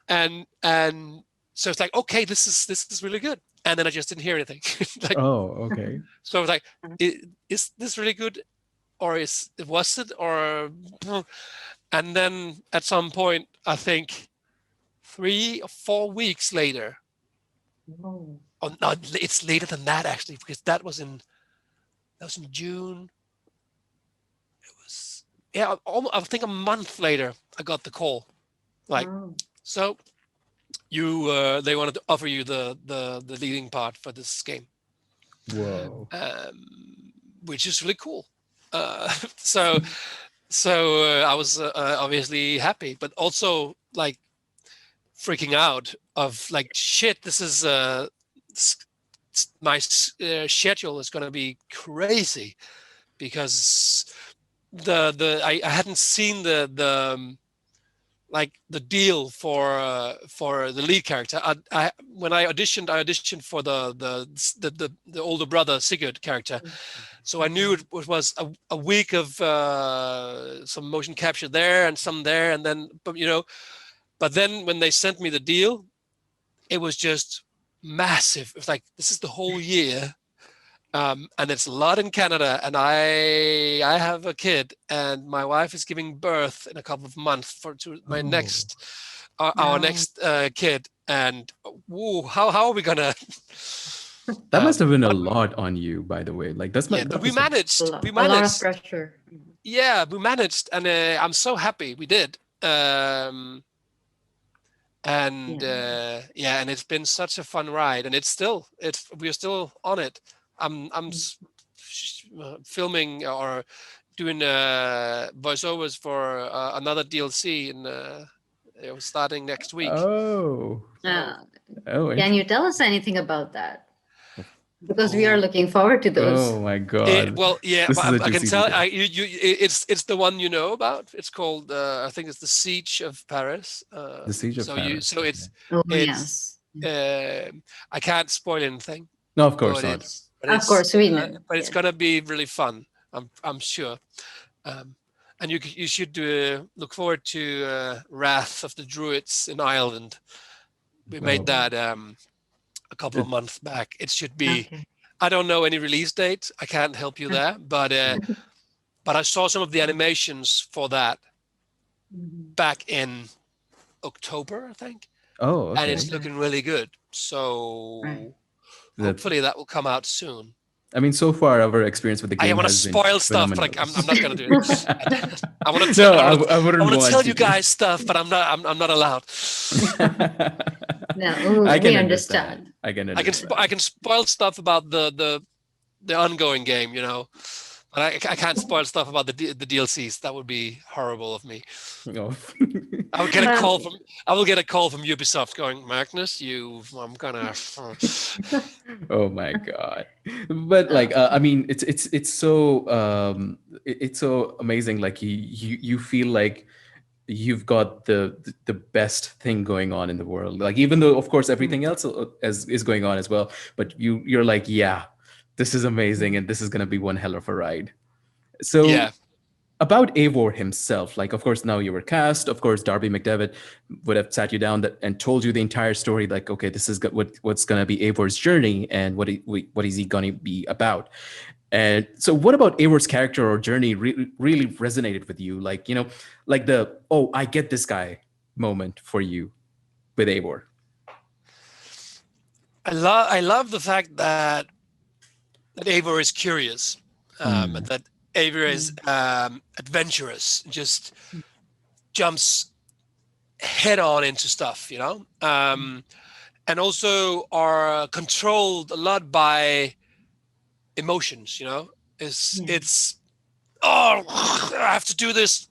S1: And so it's like, okay, this is really good. And then I just didn't hear anything. Like,
S2: okay.
S1: So I was like, is this really good, or was it, or? And then at some point, I think 3 or 4 weeks later. Oh no, it's later than that actually, because that was in June. I think a month later, I got the call. Like, so they wanted to offer you the leading part for this game.
S2: Whoa.
S1: Which is really cool. So I was obviously happy, but also like freaking out of like, shit, this is my schedule is going to be crazy, because I hadn't seen the deal for the lead character. When I auditioned for the older brother Sigurd character, so I knew it was a week of some motion capture there and some there, and then but then when they sent me the deal, it was just massive. It's like, this is the whole year. And it's a lot in Canada, and I have a kid, and my wife is giving birth in a couple of months to my next our next kid, and how are we gonna?
S2: That must have been a lot on you, by the way. Like
S1: we managed.
S3: A lot of pressure.
S1: Yeah, we managed, and I'm so happy we did. And it's been such a fun ride, and we're still on it. I'm filming or doing voiceovers for another DLC, and starting next week.
S3: Can you tell us anything about that? Because we are looking forward to those.
S2: Oh my god!
S1: I can tell it's the one you know about. It's called I think it's the Siege of Paris.
S2: The Siege of Paris.
S1: Yes. I can't spoil anything.
S2: No, of course not.
S1: but
S3: Of course, we know.
S1: but it's
S3: Yes.
S1: gonna be really fun. I'm sure. And you should look forward to Wrath of the Druids in Ireland. We made
S2: Well,
S1: that a couple of months back. It should be.
S3: Okay.
S1: I don't know any release date. I can't help you there, but I saw some of the animations for that
S3: Mhm.
S1: back in October, I think,
S2: oh,
S1: and
S2: okay.
S1: it's looking really good. So
S2: That
S1: hopefully that will come out soon.
S2: I mean, so far our experience with the
S1: I
S2: game
S1: want to
S2: has been
S1: spoil stuff, but
S2: phenomenal.
S1: I'm not going to do it. I want
S2: No,
S1: to
S2: I
S1: I
S2: wouldn't
S1: want to
S2: want
S1: tell
S2: you
S1: you
S2: to.
S1: guys stuff, but I'm not allowed.
S3: No,
S2: I
S3: we
S2: can
S3: understand.
S2: understand. I can
S1: I
S2: understand.
S1: can spoil stuff about the ongoing game, but I can't spoil stuff about the DLCs. That would be horrible of me.
S2: Oh.
S1: I would get a
S3: Well,
S1: call from Ubisoft going, Magnus, I'm gonna.
S2: Oh my god. But like I mean it's so it's so amazing, like you feel like you've got the best thing going on in the world, like even though of course everything else is going on as well, but you're like, yeah, this is amazing and this is going to be one hell of a ride. So
S1: Yeah,
S2: about Eivor himself, like, of course, now you were cast. Of course, Darby McDevitt would have sat you down and told you the entire story. Like, okay, this is what's going to be Eivor's journey and what is he going to be about. And so, what about Eivor's character or journey really resonated with you? Like, like the, oh, I get this guy moment for you with Eivor.
S1: I love the fact that Eivor is curious, and that Eivor is adventurous, just jumps head on into stuff, and also are controlled a lot by emotions. It's oh, I have to do this,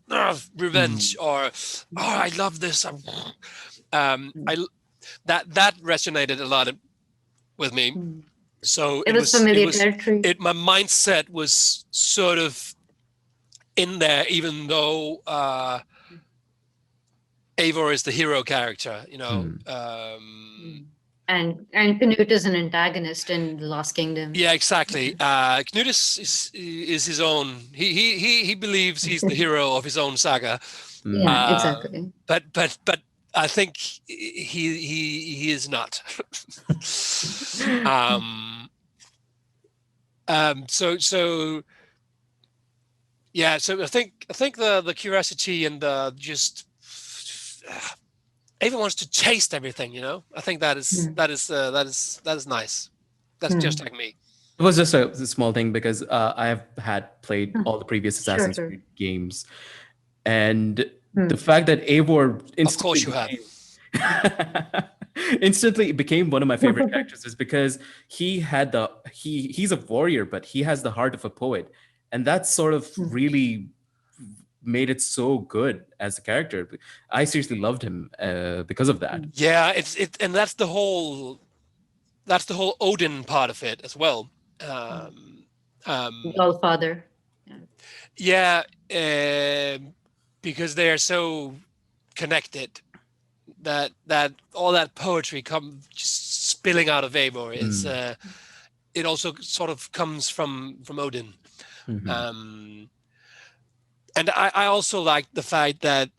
S1: revenge, or I love this. I that resonated a lot with me. So
S3: it was familiar territory.
S1: my mindset was sort of in there, even though Eivor is the hero character,
S3: And Canute is an antagonist in The Lost Kingdom.
S1: Yeah, exactly. Knut is his own. He believes he's the hero of his own saga.
S3: Yeah, exactly.
S1: But I think he is not. So yeah. So I think the curiosity and the just everyone wants to taste everything. I think that is nice. That's just like me.
S2: It was just a small thing because I have had played all the previous Assassin's
S3: Sure.
S2: Creed games, and the fact that Eivor
S1: Of course you have.
S2: instantly became one of my favorite characters is because he had he's a warrior, but he has the heart of a poet, and that sort of really made it so good as a character. I seriously loved him because of that.
S1: Yeah, and that's the whole Odin part of it as well.
S3: Allfather.
S1: Yeah, because they are so connected that all that poetry come just spilling out of Eivor is it also sort of comes from Odin. And I also like the fact that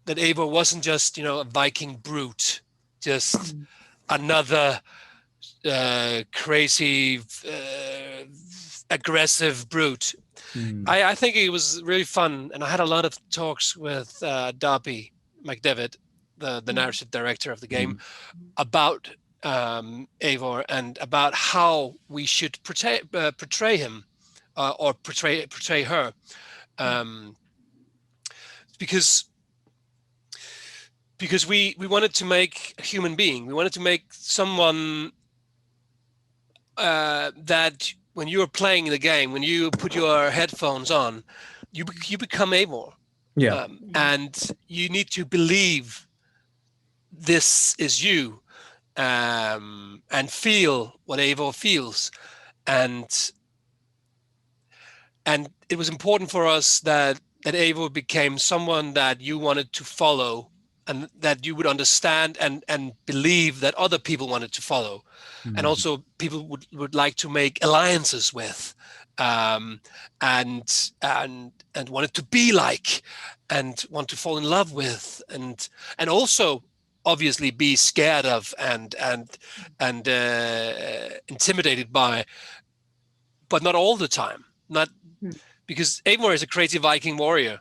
S1: Eivor wasn't just a Viking brute, just another crazy aggressive brute. I think it was really fun, and I had a lot of talks with Darby McDevitt, the narrative director of the game, about Eivor and about how we should portray him or portray her, because we wanted to make a human being. We wanted to make someone that when you are playing the game, when you put your headphones on, you become Eivor.
S2: Yeah.
S1: And you need to believe this is you, and feel what Eivor feels. And it was important for us that Eivor became someone that you wanted to follow and that you would understand and believe that other people wanted to follow, and also people would like to make alliances with, and wanted to be like, and want to fall in love with, and also obviously be scared of and intimidated by, but not all the time. Not because Eivor is a crazy Viking warrior,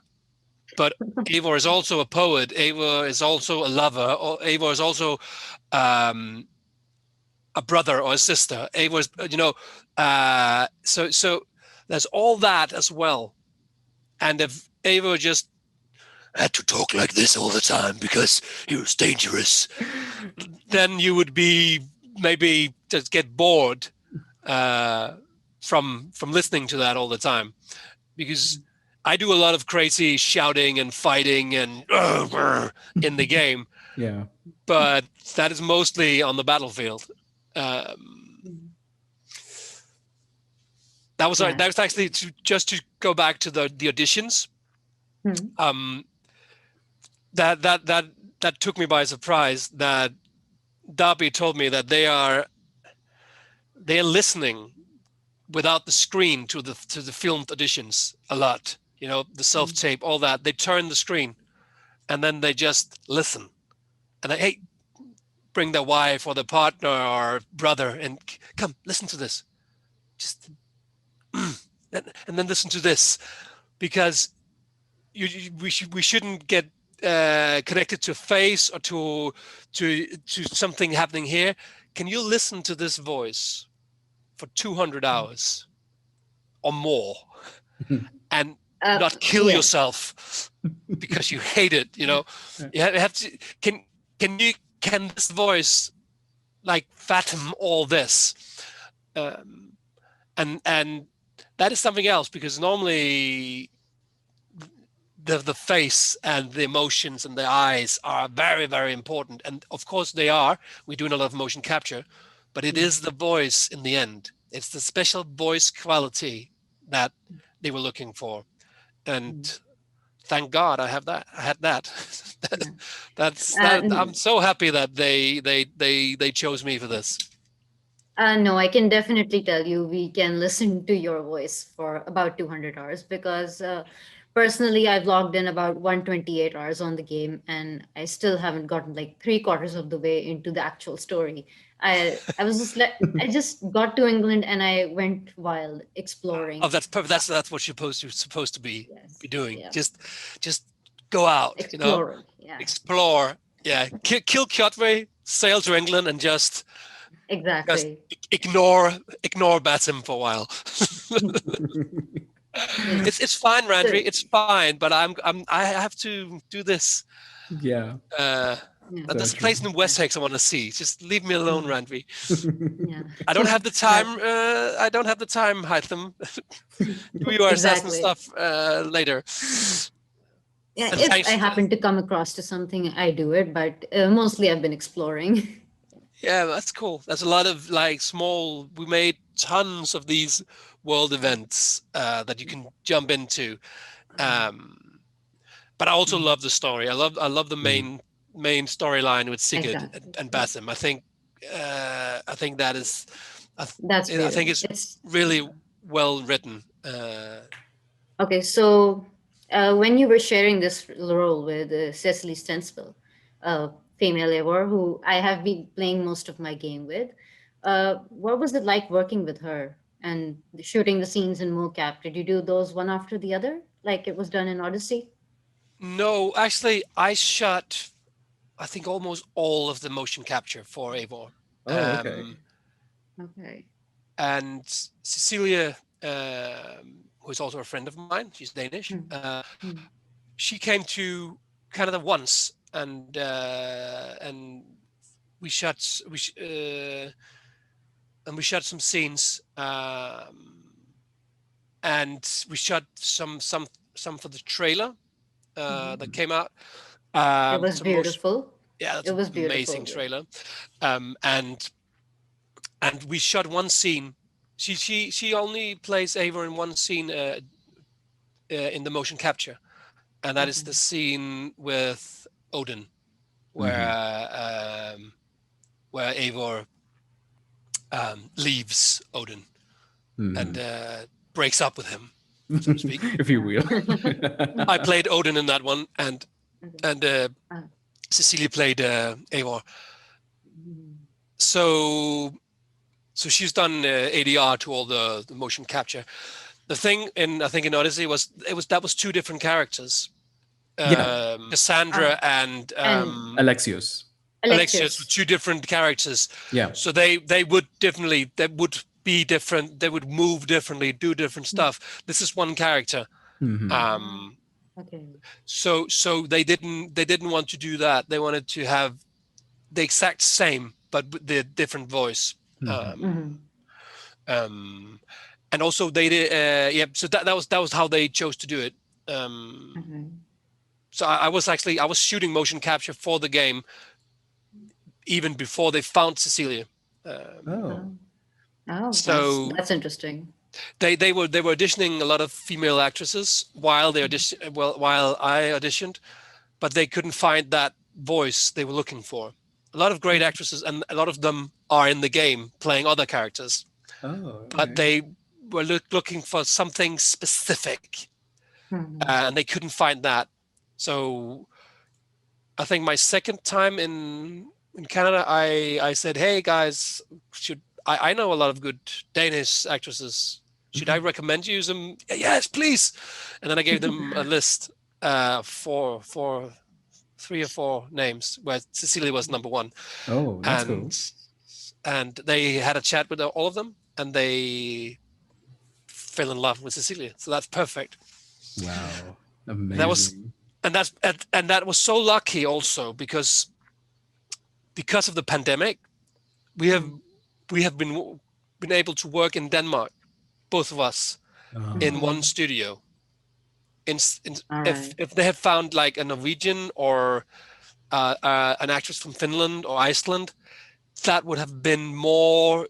S1: but Eivor is also a poet. Eivor is also a lover. Or Eivor is also um, a brother or a sister. Eivor is, so there's all that as well. And if Eivor just had to talk like this all the time because he was dangerous, then you would be maybe just get bored from listening to that all the time, because I do a lot of crazy shouting and fighting and in the game,
S2: Yeah.
S1: but that is mostly on the battlefield. That was actually just to go back to the auditions. That took me by surprise. That Darby told me that they're listening without the screen to the filmed auditions a lot. The self tape, all that. They turn the screen, and then they just listen. And hey, bring their wife or their partner or brother and come listen to this. Just and then listen to this, because we shouldn't get connected to a face or to something happening here. Can you listen to this voice for 200 hours or more and not kill yourself because you hate it? You have to. Can this voice like fathom all this? And that is something else, because normally the face and the emotions and the eyes are very, very important. And of course they are. We're doing a lot of motion capture, but it is the voice in the end. It's the special voice quality that they were looking for. And thank God I had that. I'm so happy that they chose me for this.
S3: No, I can definitely tell you we can listen to your voice for about 200 hours, because personally I've logged in about 128 hours on the game, and I still haven't gotten like 3/4 of the way into the actual story. I was just I just got to England and I went wild exploring.
S1: Oh, that's perfect. That's what you're supposed to be doing.
S3: Yeah.
S1: Just go out,
S3: Explore. Yeah.
S1: explore. Yeah, kill Kjotve, sail to England, and just
S3: exactly
S1: ignore Batum for a while. It's fine, Randvi. It's fine, but I have to do this.
S2: Yeah.
S1: There's a place in Wessex I want to see. Just leave me alone, Randvi.
S3: Yeah.
S1: I don't have the time. I don't have the time, Hytham. Do your assassin stuff later.
S3: Yeah, if I happen to come across to something, I do it, but mostly I've been exploring.
S1: Yeah, that's cool. There's a lot of like small. We made tons of these world events that you can jump into. But I also love the story. I love the main storyline with Sigurd and Basim. I think that is.
S3: That's beautiful.
S1: I think it's really well written.
S3: Okay, so when you were sharing this role with Cecilie Stenspil, female Eivor, who I have been playing most of my game with, what was it like working with her and shooting the scenes in mocap? Did you do those one after the other, like it was done in Odyssey?
S1: No, actually, I shot, I think, almost all of the motion capture for Eivor.
S2: Oh, okay.
S3: Okay.
S1: And Cecilia, who is also a friend of mine, she's Danish. She came to Canada once, and we shot some scenes, and we shot some for the trailer that came out.
S3: It was beautiful.
S1: That's
S3: it was
S1: an amazing trailer. And we shot one scene. She only plays Eivor in one scene in the motion capture, and that is the scene with Odin. where Eivor leaves Odin and breaks up with him, so to speak.
S2: If you will.
S1: I played Odin in that one, and Cecilie played Eivor. So she's done ADR to all the motion capture. The thing I think in Odyssey was that was two different characters. Cassandra and
S2: Alexios
S1: were two different characters.
S2: Yeah.
S1: So they would be different. They would move differently, do different stuff. This is one character.
S3: Okay.
S1: So they didn't want to do that. They wanted to have the exact same but with the different voice. And also they did so that was how they chose to do it. So I was shooting motion capture for the game even before they found Cecilie.
S3: So that's interesting.
S1: They were auditioning a lot of female actresses while I auditioned, but they couldn't find that voice they were looking for. A lot of great actresses, and a lot of them are in the game playing other characters. But they were looking for something specific, and they couldn't find that. So I think my second time in Canada, I said, "Hey guys, I know a lot of good Danish actresses. Should I recommend you some?" "Yes, please." And then I gave them a list for 3 or 4 names, where Cecilie was number 1.
S2: Oh, that's cool.
S1: And they had a chat with all of them, and they fell in love with Cecilie. So that's perfect.
S2: Wow, amazing.
S1: That was so lucky also because of the pandemic, we have been able to work in Denmark, both of us, in one studio. If they had found like a Norwegian or an actress from Finland or Iceland, that would have been more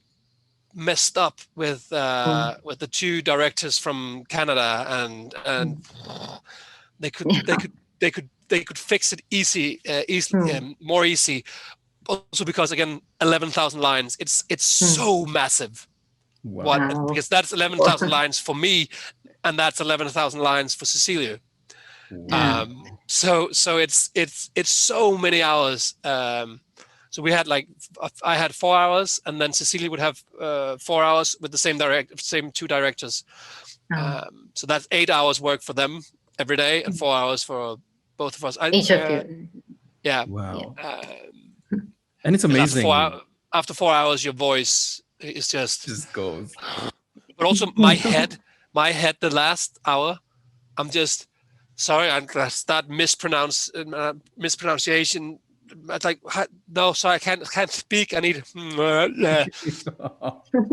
S1: messed up with the 2 directors from Canada, and they could fix it more easy. Also because again, 11,000 lines. It's so massive.
S2: Wow.
S1: Because that's 11,000 lines for me, and that's 11,000 lines for Cecilie. So it's so many hours. So we had I had 4 hours, and then Cecilie would have 4 hours with the same 2 directors. So that's 8 hours work for them every day, and 4 hours for both of us.
S3: Each of you.
S1: Yeah.
S2: Wow. And it's amazing.
S1: After 4 hours, your voice is just
S2: goes.
S1: But also my head, the last hour, I'm just sorry. I'm gonna start mispronunciation. It's like, no, sorry, I can't speak. I need,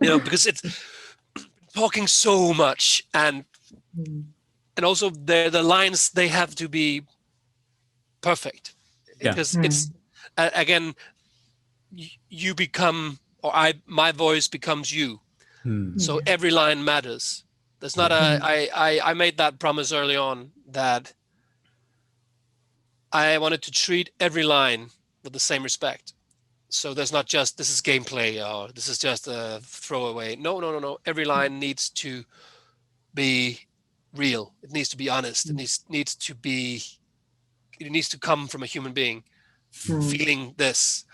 S1: because it's talking so much, and also the lines, they have to be perfect, because it's again, you become, or my voice becomes you. So every line matters. There's not I made that promise early on that I wanted to treat every line with the same respect. So there's not just, this is gameplay, or this is just a throwaway. No. Every line needs to be real. It needs to be honest. It needs to come from a human being feeling this.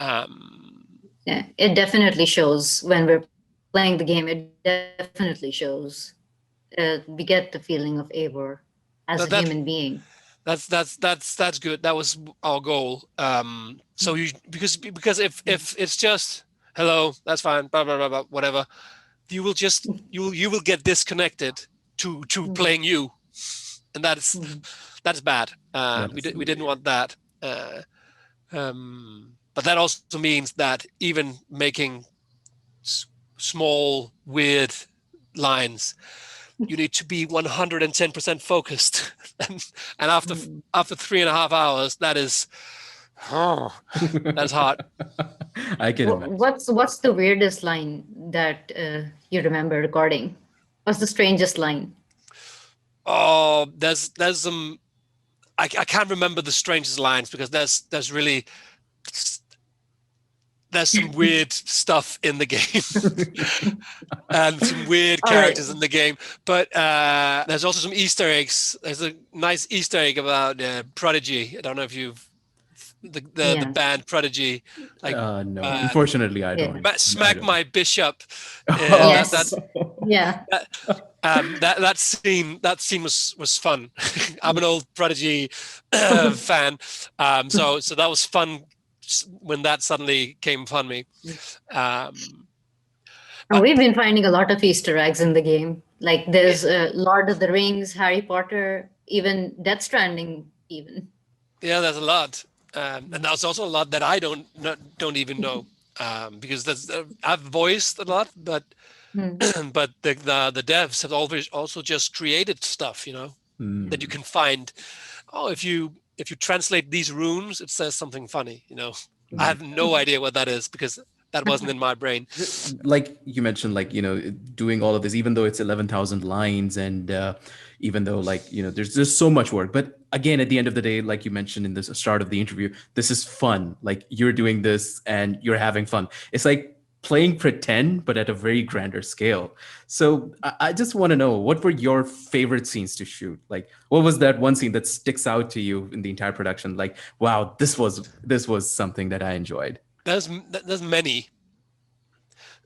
S3: Yeah, it definitely shows when we're playing the game. It definitely shows. We get the feeling of Eivor as a human being.
S1: That's good. That was our goal. So because if it's just hello, that's fine, blah blah blah, blah whatever, you will get disconnected to playing you, and that's bad. We didn't want that. But that also means that even making small weird lines, you need to be 110% focused, and after 3.5 hours, that's hard.
S2: I can imagine.
S3: What's the weirdest line that you remember recording? What's the strangest line?
S1: Oh, there's some. I can't remember the strangest lines because there's really there's some weird stuff in the game and some weird characters in the game. But there's also some Easter eggs. There's a nice Easter egg about Prodigy. I don't know if you've the band Prodigy. Like
S2: no, unfortunately, I don't.
S1: Smack My Bishop.
S3: Yes.
S1: That scene was fun. I'm an old Prodigy fan, so that was fun when that suddenly came upon me.
S3: We've been finding a lot of Easter eggs in the game. Like there's Lord of the Rings, Harry Potter, even Death Stranding, even.
S1: Yeah, there's a lot, and there's also a lot that I don't even know, because I've voiced a lot, but but the devs have always also just created stuff, that you can find. Oh, if you translate these runes, it says something funny. I have no idea what that is because that wasn't in my brain.
S2: Like you mentioned, like, doing all of this, even though it's 11,000 lines and even though there's so much work. But again, at the end of the day, like you mentioned in the start of the interview, this is fun. Like you're doing this and you're having fun. It's like playing pretend, but at a very grander scale. So I just want to know, what were your favorite scenes to shoot? Like, what was that one scene that sticks out to you in the entire production? Like, wow, this was something that I enjoyed.
S1: There's many,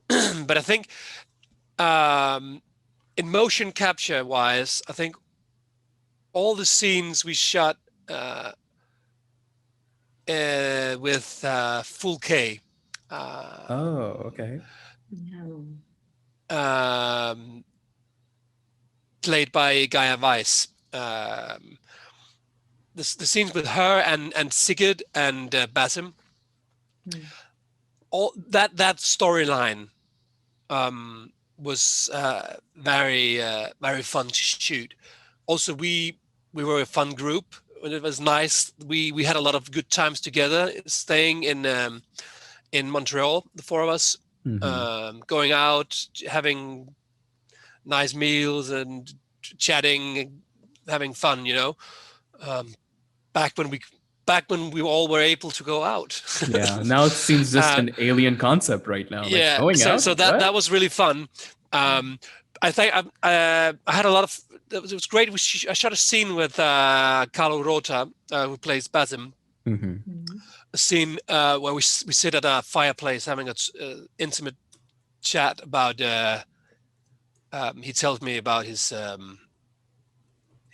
S1: but I think in motion capture wise, I think all the scenes we shot with full K.
S2: Okay.
S1: Played by Gaia Weiss. The scenes with her and Sigurd and Basim. All that storyline was very very fun to shoot. Also, we were a fun group. It was nice. We had a lot of good times together, staying in Montreal, the four of us, going out, having nice meals and chatting, having fun. Back when we all were able to go out.
S2: Yeah, now it seems just an alien concept right now.
S1: Yeah,
S2: like going out?
S1: So that was really fun. I think I had a lot of. It was great. I shot a scene with Carlo Rota, who plays Basim. A scene where we sit at a fireplace having an intimate chat about. He tells me about his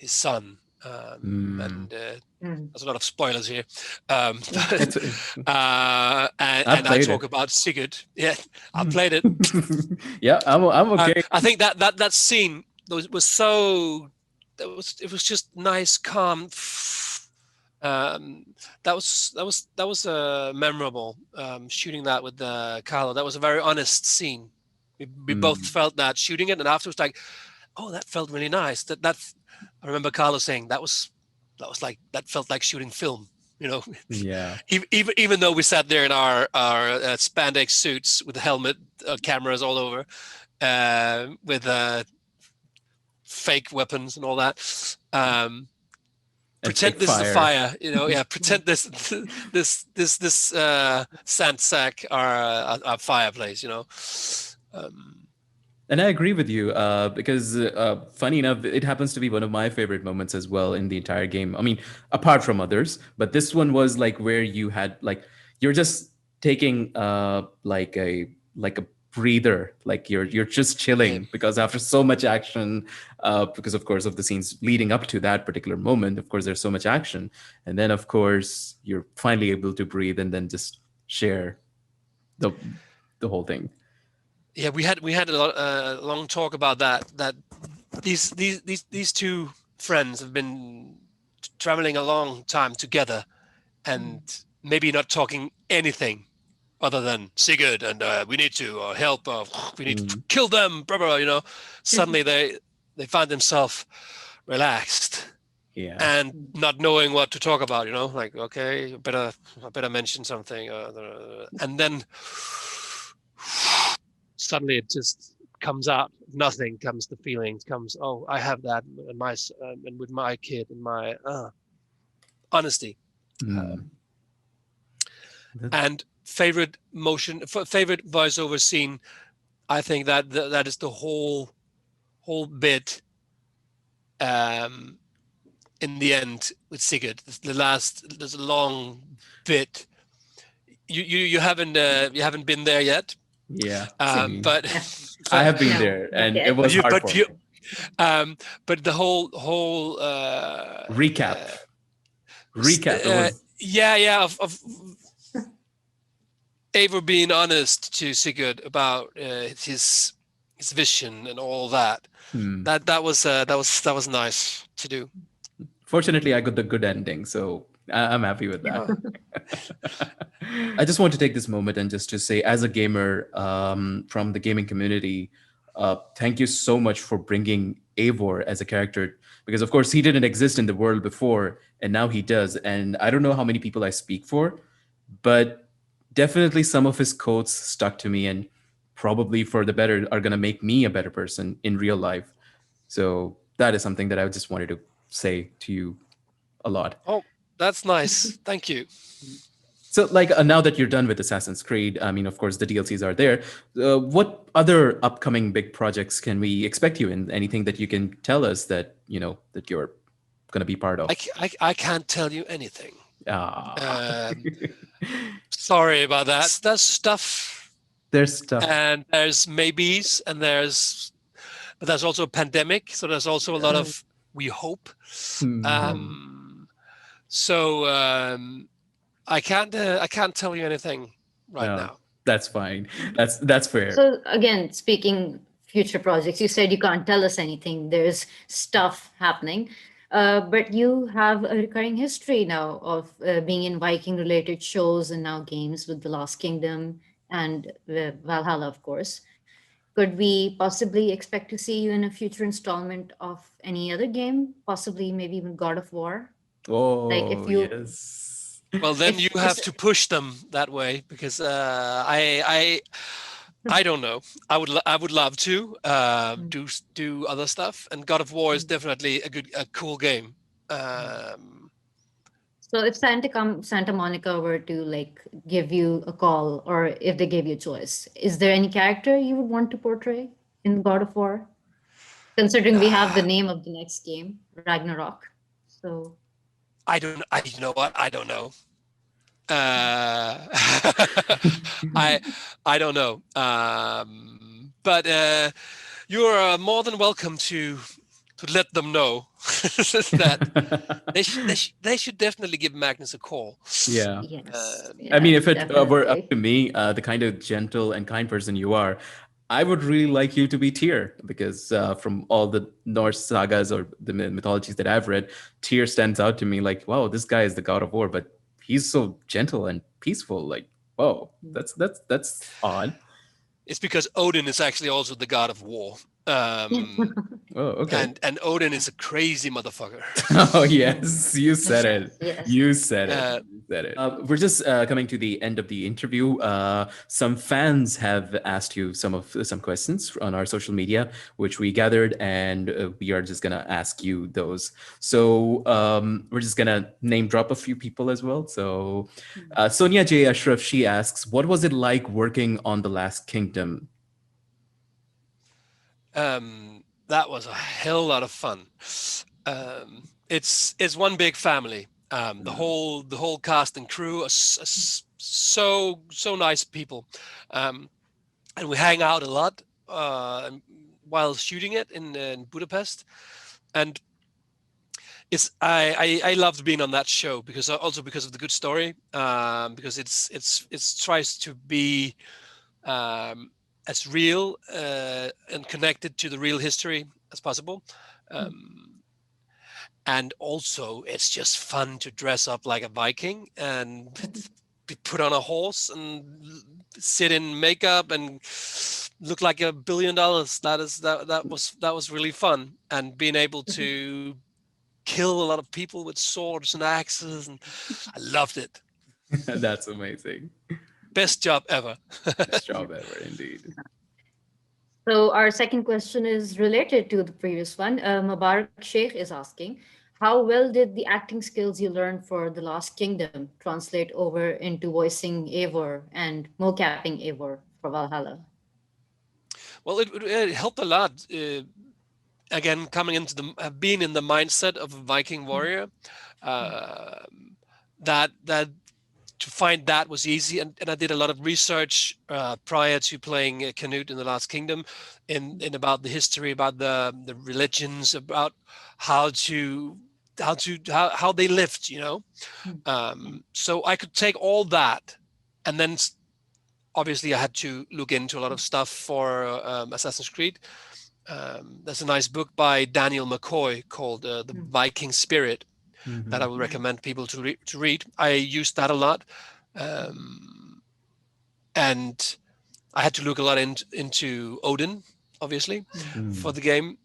S1: son. And there's a lot of spoilers here. And I talk about Sigurd. Yeah, I played it.
S2: Yeah, I'm okay.
S1: I think that scene was so. It was just nice, calm. That was memorable. Shooting that with Carlo. That was a very honest scene. We both felt that shooting it, and afterwards, like, oh, that felt really nice. I remember Carlos saying that felt like shooting film,
S2: Yeah.
S1: Even though we sat there in our spandex suits with the helmet, cameras all over, with fake weapons and all that. Pretend this is a fire, pretend this sand sack are a fireplace,
S2: And I agree with you because funny enough, it happens to be one of my favorite moments as well in the entire game. I mean, apart from others, but this one was like where you had you're just taking like a breather, like you're just chilling because after so much action, because of course of the scenes leading up to that particular moment, of course there's so much action, and then of course you're finally able to breathe and then just share the whole thing.
S1: Yeah, we had a long talk about that these two friends have been traveling a long time together and maybe not talking anything other than Sigurd and we need to help, we need to kill them, blah, blah, blah, Suddenly they find themselves relaxed and not knowing what to talk about, like, okay, I better mention something, and then suddenly it just comes out. Nothing comes. The feelings comes. Oh, I have that, and and with my kid, and my. honesty.
S2: Hmm. That-
S1: And favorite voiceover scene. I think that is the whole bit um, in the end with Sigurd. There's a long bit. You haven't been there yet,
S2: yeah. I
S3: See,
S2: mean,
S1: but
S3: yeah.
S2: I have been
S3: No,
S2: there,
S3: not
S2: and it
S3: yet.
S2: was
S1: you
S2: hard
S1: but
S2: for
S1: you
S2: me.
S1: but the whole
S2: Recap. Recap. It was.
S1: yeah of Eivor being honest to Sigurd about his vision and all that.
S2: Hmm.
S1: That was nice to do.
S2: Fortunately, I got the good ending, so I'm happy with that.
S1: Oh,
S2: I just want to take this moment and just to say, as a gamer from the gaming community, thank you so much for bringing Eivor as a character, because of course he didn't exist in the world before, and now he does. And I don't know how many people I speak for, but definitely some of his quotes stuck to me, and probably for the better are gonna make me a better person in real life. So that is something that I just wanted to say to you a lot.
S1: oh, that's nice. Thank you.
S2: So, like, now that you're done with Assassin's Creed, I mean, of course, the DLCs are there. What other upcoming big projects can we expect you in? Anything that you can tell us that that you're going to be part of?
S1: I can't tell you anything.
S2: Ah,
S1: Um, Sorry about that. There's stuff,
S2: there's stuff.
S1: and there's maybes, and but there's also a pandemic, so there's also a lot
S3: Mm.
S1: of we hope.
S2: Hmm.
S1: So I can't tell you anything right
S2: No,
S1: now.
S2: that's fine. That's fair.
S3: So again, speaking future projects, you said you can't tell us anything. There's stuff happening, but you have a recurring history now of being in Viking-related shows and now games with The Last Kingdom and Valhalla, of course. Could we possibly expect to see you in a future installment of any other game? Possibly, maybe even God of War. Like
S2: Oh
S3: if you,
S2: yes.
S1: Well, then you
S3: if
S1: have
S3: this,
S1: to push them that way because I don't know. I would love to do other stuff, and God of War is definitely a cool game. Um,
S3: So if Santa Monica were to like give you a call, or if they gave you a choice, is there any character you would want to portray in God of War? Considering we have the name of the next game, Ragnarok. So
S1: I don't. I You know what? I don't know. Uh, I I don't know. But you're more than welcome to let them know that they should definitely give Magnus a call.
S2: Yeah.
S3: yes,
S2: I mean,
S3: yeah,
S2: if it were up
S3: definitely.
S2: to me, the kind of gentle and kind person you are, I would really like you to be Tyr, because from all the Norse sagas or the mythologies that I've read, Tyr stands out to me like, wow, this guy is the god of war, but he's so gentle and peaceful. Like, whoa, that's odd.
S1: It's because Odin is actually also the god of war. Um,
S2: Oh, okay.
S1: and Odin is a crazy motherfucker.
S2: Oh yes, you said it.
S3: Yes.
S2: You said it.
S1: Uh,
S2: You said it. We're just coming to the end of the interview. Some fans have asked you some questions on our social media, which we gathered, and we are just gonna ask you those. So we're just gonna name drop a few people as well. So Sonia J Ashraf, she asks, "What was it like working on The Last Kingdom?"
S1: that was a hell lot of fun. It's one big family. The whole cast and crew are so nice people, and we hang out a lot while shooting it in Budapest. And I loved being on that show because also because of the good story, because it's tries to be um, as real and connected to the real history as possible. Um, and also, it's just fun to dress up like a Viking and be put on a horse and sit in makeup and look like $1 billion. That was really fun, and being able to kill a lot of people with swords and axes, and I loved it.
S2: That's amazing.
S1: Best job ever.
S2: Best job ever, indeed.
S3: So our second question is related to the previous one. Mubarak Sheikh is asking, How well did the acting skills you learned for The Lost Kingdom translate over into voicing Eivor and mocapping Eivor for Valhalla?
S1: Well, it helped a lot. Again, coming into being in the mindset of a Viking warrior, uh, that to find that was easy, and I did a lot of research prior to playing Canute in The Last Kingdom, in about the history, about the religions, about how to how they lived, you know. So I could take all that, and then obviously I had to look into a lot of stuff for Assassin's Creed. There's a nice book by Daniel McCoy called The Viking Spirit that I would recommend people to read. I used that a lot, and I had to look a lot into Odin, obviously, for the game.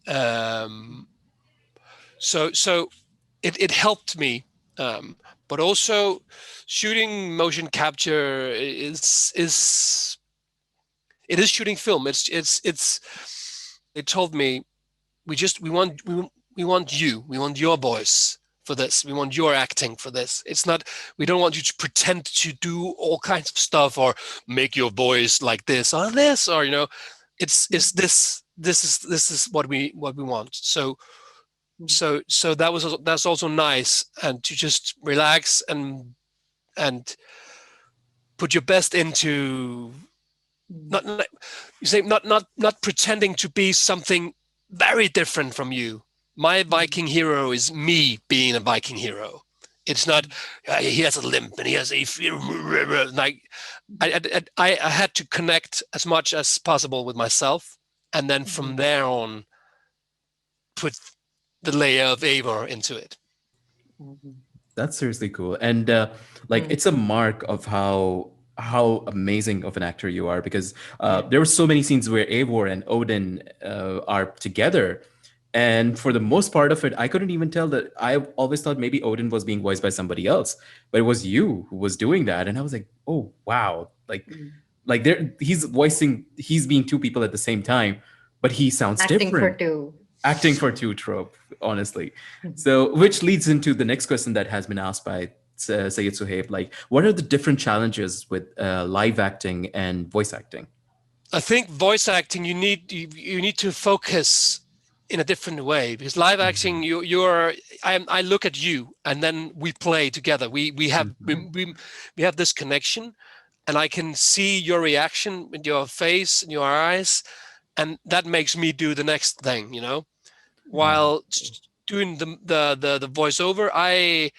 S1: So it helped me, but also shooting motion capture it is shooting film. They told me we want you. We want your voice for this. We want your acting for this. It's not, we don't want you to pretend to do all kinds of stuff or make your voice like this or this, or, you know, it's this is what we want. So that's also nice, and to just relax and put your best into not you say not pretending to be something very different from you. My Viking hero is me being a Viking hero. It's not he has a limp and he has a like I had to connect as much as possible with myself, and then from there on put the layer of Eivor into it.
S2: That's seriously cool. And it's a mark of how amazing of an actor you are, because there were so many scenes where Eivor and Odin are together. And for the most part of it, I couldn't even tell that. I always thought maybe Odin was being voiced by somebody else, but it was you who was doing that. And I was like, oh, wow. Like he's being two people at the same time, but he sounds
S3: Acting
S2: different.
S3: for two.
S2: Acting for two trope, honestly. So, which leads into the next question that has been asked by Sayed Suhaib. Like, what are the different challenges with live acting and voice acting?
S1: I think voice acting, you need to focus in a different way, because live acting, I look at you and then we play together. We have this connection, and I can see your reaction in your face and your eyes, and that makes me do the next thing, you know. While doing the voiceover, I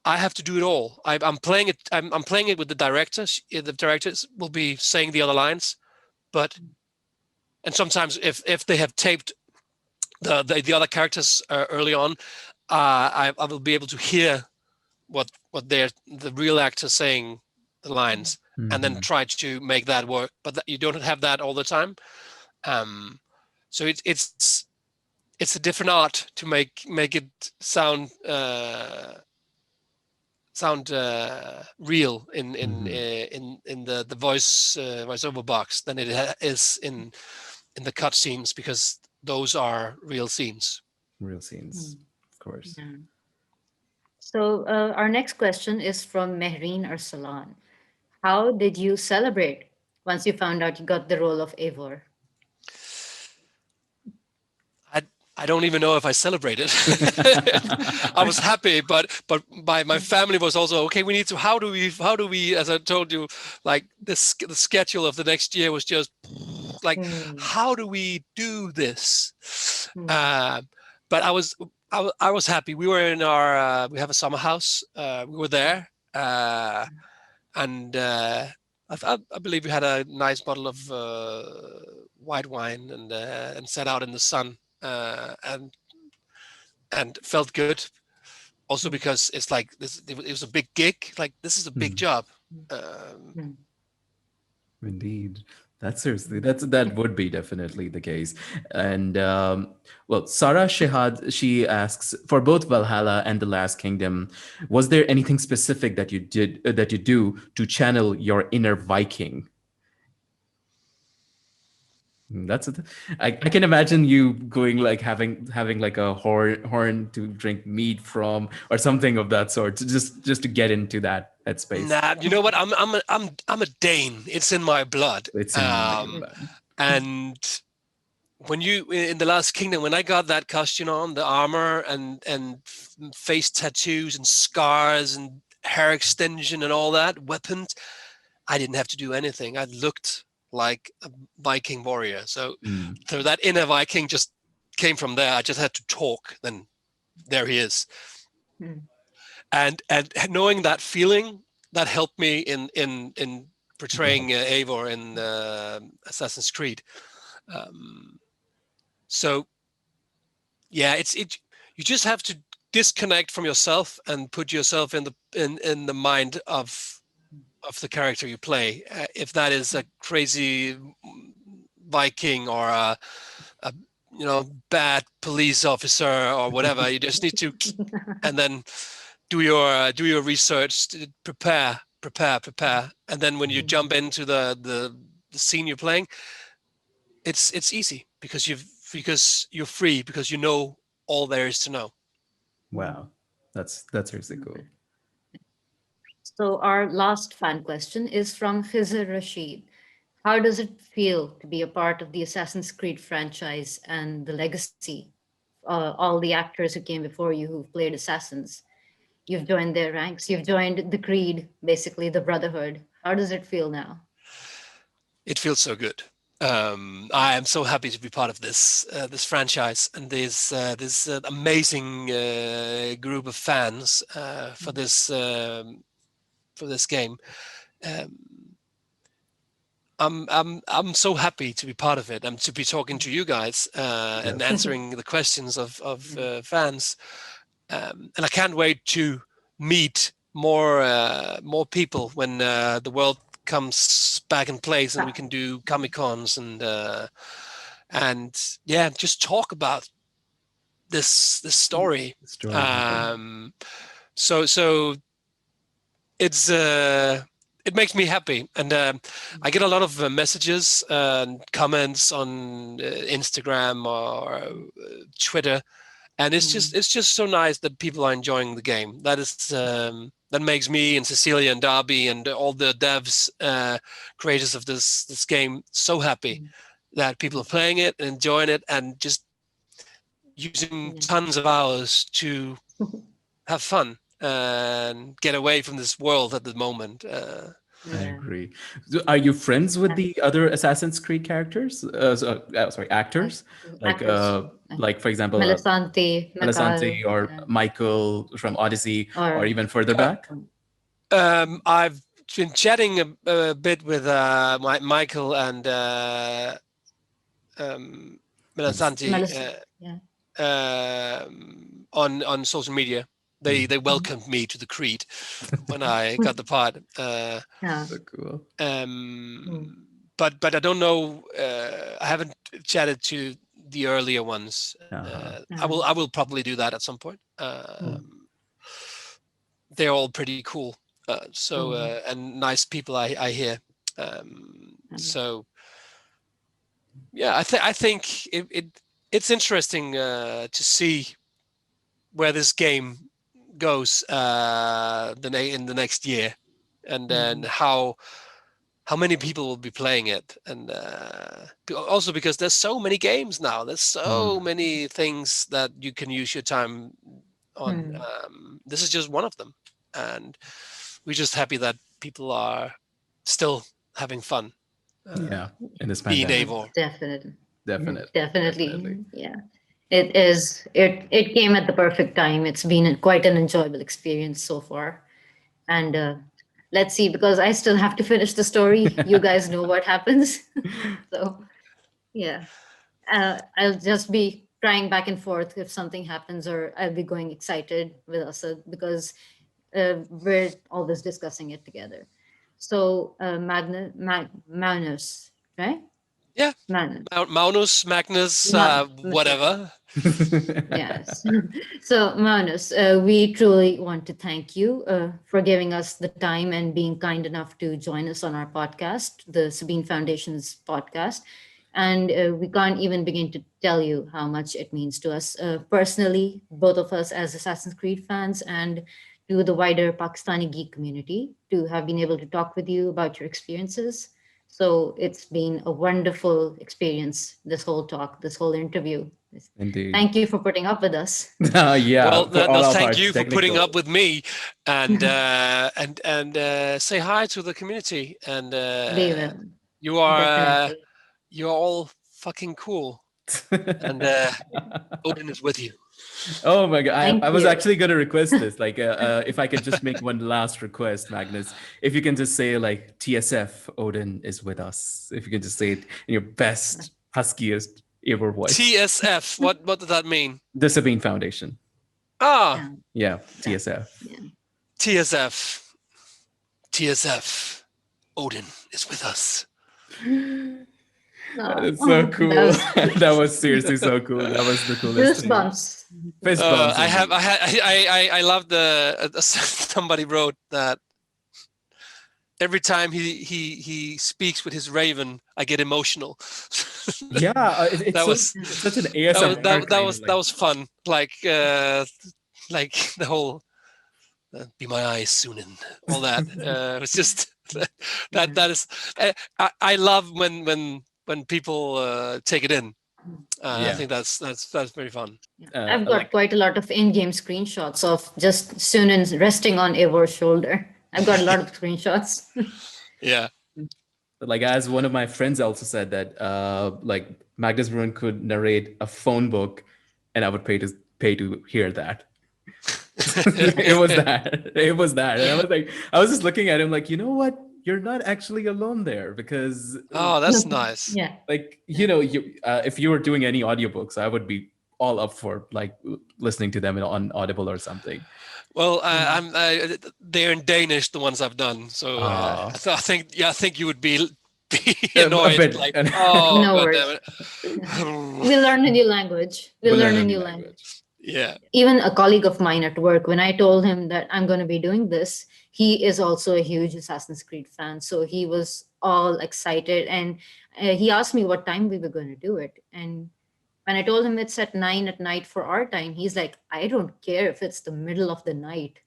S1: have to do it all. I'm playing it. I'm playing it with the directors. The directors will be saying the other lines, and sometimes if they have taped the other characters early on, I will be able to hear what they're the real actor saying the lines, and then try to make that work. But you don't have that all the time. So it's a different art to make it sound real in the voiceover box than it is in the cut scenes, because those are real scenes.
S2: Real scenes, of course.
S3: Yeah. So our next question is from Mehreen Arsalan. How did you celebrate once you found out you got the role of Eivor?
S1: I don't even know if I celebrated. I was happy, but my family was also okay. We need to. How do we? As I told you, like the schedule of the next year was just like, how do we do this? But I was happy. We were in our we have a summer house. We were there, and I believe we had a nice bottle of white wine and sat out in the sun. And felt good, also because it's like this. It was a big gig. Like, this is a big job.
S2: Indeed, that's seriously that would be definitely the case. And well, Sarah Shehad, she asks, for both Valhalla and The Last Kingdom, was there anything specific that you did that you do to channel your inner Viking? That's it. I can imagine you going like having like a horn to drink mead from or something of that sort, just to get into that headspace.
S1: Nah, you know what? I'm a Dane. It's in my blood.
S2: It's in my blood.
S1: And when you in the Last Kingdom, when I got that costume on, the armor and face tattoos and scars and hair extension and all that, weapons, I didn't have to do anything. I looked like a Viking warrior. So that inner Viking just came from there. I just had to talk. Then there he is. And knowing that feeling, that helped me in portraying Eivor in Assassin's Creed. So yeah, you just have to disconnect from yourself and put yourself in the mind of the character you play. If that is a crazy Viking or a bad police officer or whatever, you just need to and then do your research, prepare, and then when you jump into the scene you're playing, it's easy because you're free, because you know all there is to know.
S2: Wow, that's really cool.
S3: So our last fan question is from Khizr Rashid. How does it feel to be a part of the Assassin's Creed franchise and the legacy? All the actors who came before you who've played assassins, you've joined their ranks. You've joined the Creed, basically the Brotherhood. How does it feel now?
S1: It feels so good. I am so happy to be part of this franchise and this amazing group of fans for this game. I'm so happy to be part of it and to be talking to you guys and answering the questions of fans. And I can't wait to meet more people when the world comes back in place and we can do Comic-Cons and yeah, just talk about this story. So it's it makes me happy, and I get a lot of messages and comments on Instagram or Twitter, and it's just so nice that people are enjoying the game. That is that makes me and Cecilie and Darby and all the devs, creators of this game, so happy that people are playing it and enjoying it and just using tons of hours to have fun and get away from this world at the moment.
S2: I agree. So are you friends with the other Assassin's Creed characters? Sorry, actors. Like for example, Melisante or Michael from Odyssey, or even further back.
S1: I've been chatting a bit with Michael and Melisante on social media. They welcomed me to the Creed when I got the part.
S2: So cool.
S1: But I don't know. I haven't chatted to the earlier ones. I will probably do that at some point. They're all pretty cool. And nice people, I hear. So yeah, I think it's interesting to see where this game goes in the next year, and then how many people will be playing it, and also because there's so many games now, there's so many things that you can use your time on. This is just one of them, and we're just happy that people are still having fun.
S2: In this
S1: being
S2: pandemic.
S1: Eivor.
S3: Definitely. Yeah. It came at the perfect time. It's been quite an enjoyable experience so far, and let's see, because I still have to finish the story. You guys know what happens. So yeah, I'll just be trying back and forth if something happens, or I'll be going excited with us because we're always discussing it together. So Magnus, right?
S1: Yeah, Magnus, whatever.
S3: Yes. So, Magnus, we truly want to thank you for giving us the time and being kind enough to join us on our podcast, the Sabeen Foundation's podcast. And we can't even begin to tell you how much it means to us personally, both of us as Assassin's Creed fans, and to the wider Pakistani geek community, to have been able to talk with you about your experiences. So it's been a wonderful experience, this whole talk, this whole interview.
S2: Indeed.
S3: Thank you for putting up with us.
S2: Yeah.
S1: Well,
S2: For all
S1: no,
S2: of our
S1: thank you for putting
S2: technical.
S1: up with me, and say hi to the community. And
S3: They will,
S1: you are
S3: definitely.
S1: you're all fucking cool, and Odin is with you.
S2: Oh my God.
S3: Thank
S2: I was
S3: you.
S2: actually going to request this. Like, if I could just make one last request, Magnus, if you can just say, like, TSF, Odin is with us. If you can just say it in your best, huskiest Eivor voice.
S1: TSF. What does that mean?
S2: The Sabeen Foundation.
S1: Ah,
S2: Yeah, TSF.
S3: Yeah.
S1: TSF. TSF. Odin is with us.
S2: That's so cool. That was seriously so cool. That was the coolest thing.
S3: Goosebumps.
S2: Fist bumps.
S1: I love somebody wrote that every time he speaks with his raven, I get emotional.
S2: Yeah, it's such an ASMR
S1: that was fun. Like the whole be my eyes soon and all that. It was just that is. I love when people take it in. I think that's very fun.
S3: I've got quite a lot of in-game screenshots of just Sunan resting on Eivor's shoulder. I've got a lot of screenshots.
S1: Yeah.
S2: Like, as one of my friends also said that, like, Magnus Bruun could narrate a phone book, and I would pay to hear that. It was that, and I was just looking at him like, you know what? You're not actually alone there, because
S1: oh, that's nice.
S3: Yeah,
S2: like, if you were doing any audiobooks, I would be all up for, like, listening to them on Audible or something.
S1: Well, they're in Danish, the ones I've done. So I think you would be annoyed.
S2: bit.
S1: Like, oh,
S3: no
S1: God
S3: worries.
S1: damn it.
S3: We'll learn a new language. We'll learn a new language.
S1: Yeah.
S3: Even a colleague of mine at work, when I told him that I'm going to be doing this, he is also a huge Assassin's Creed fan. So he was all excited, and he asked me what time we were going to do it. And when I told him it's at 9 at night for our time, he's like, I don't care if it's the middle of the night.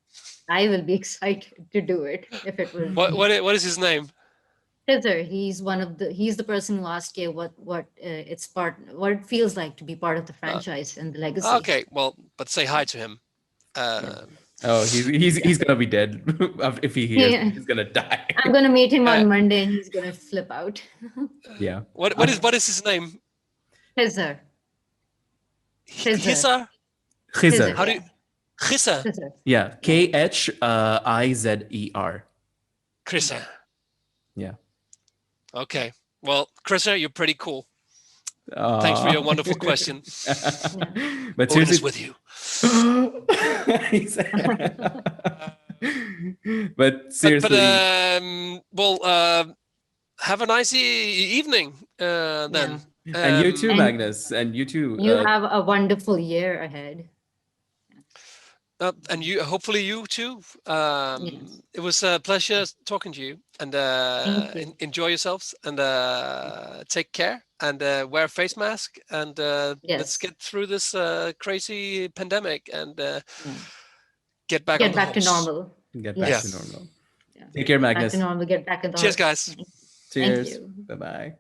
S3: I will be excited to do it if it was.
S1: What is his name?
S3: Heather, he's the person who asked you what it feels like to be part of the franchise and the legacy.
S1: Okay, well, but say hi to him.
S2: Oh, he's gonna be dead if he hears.
S3: Yeah.
S2: He's gonna die.
S3: I'm gonna meet him on Monday, and he's gonna flip out.
S2: Yeah.
S1: What is his name?
S3: Heather.
S1: Khizar?
S2: Khizar.
S1: How do you Khizar?
S2: Yeah, Khizer.
S1: Khizar.
S2: Yeah.
S1: Okay. Well, Khizar, you're pretty cool. Thanks for your wonderful question.
S2: But
S1: Odin is with you.
S2: But seriously.
S1: Have a nice evening then.
S3: Yeah.
S2: And you too, Magnus. And you too.
S3: You have a wonderful year ahead.
S1: And you, hopefully you too.
S3: Yes.
S1: It was a pleasure talking to you, and enjoy yourselves, and take care, and wear a face mask, and let's get through this crazy pandemic, and get back
S3: to normal.
S2: Get back to normal. Yeah. Take care, Magnus.
S3: Back to normal. Get back in the
S1: Cheers, guys.
S2: Cheers. Bye-bye.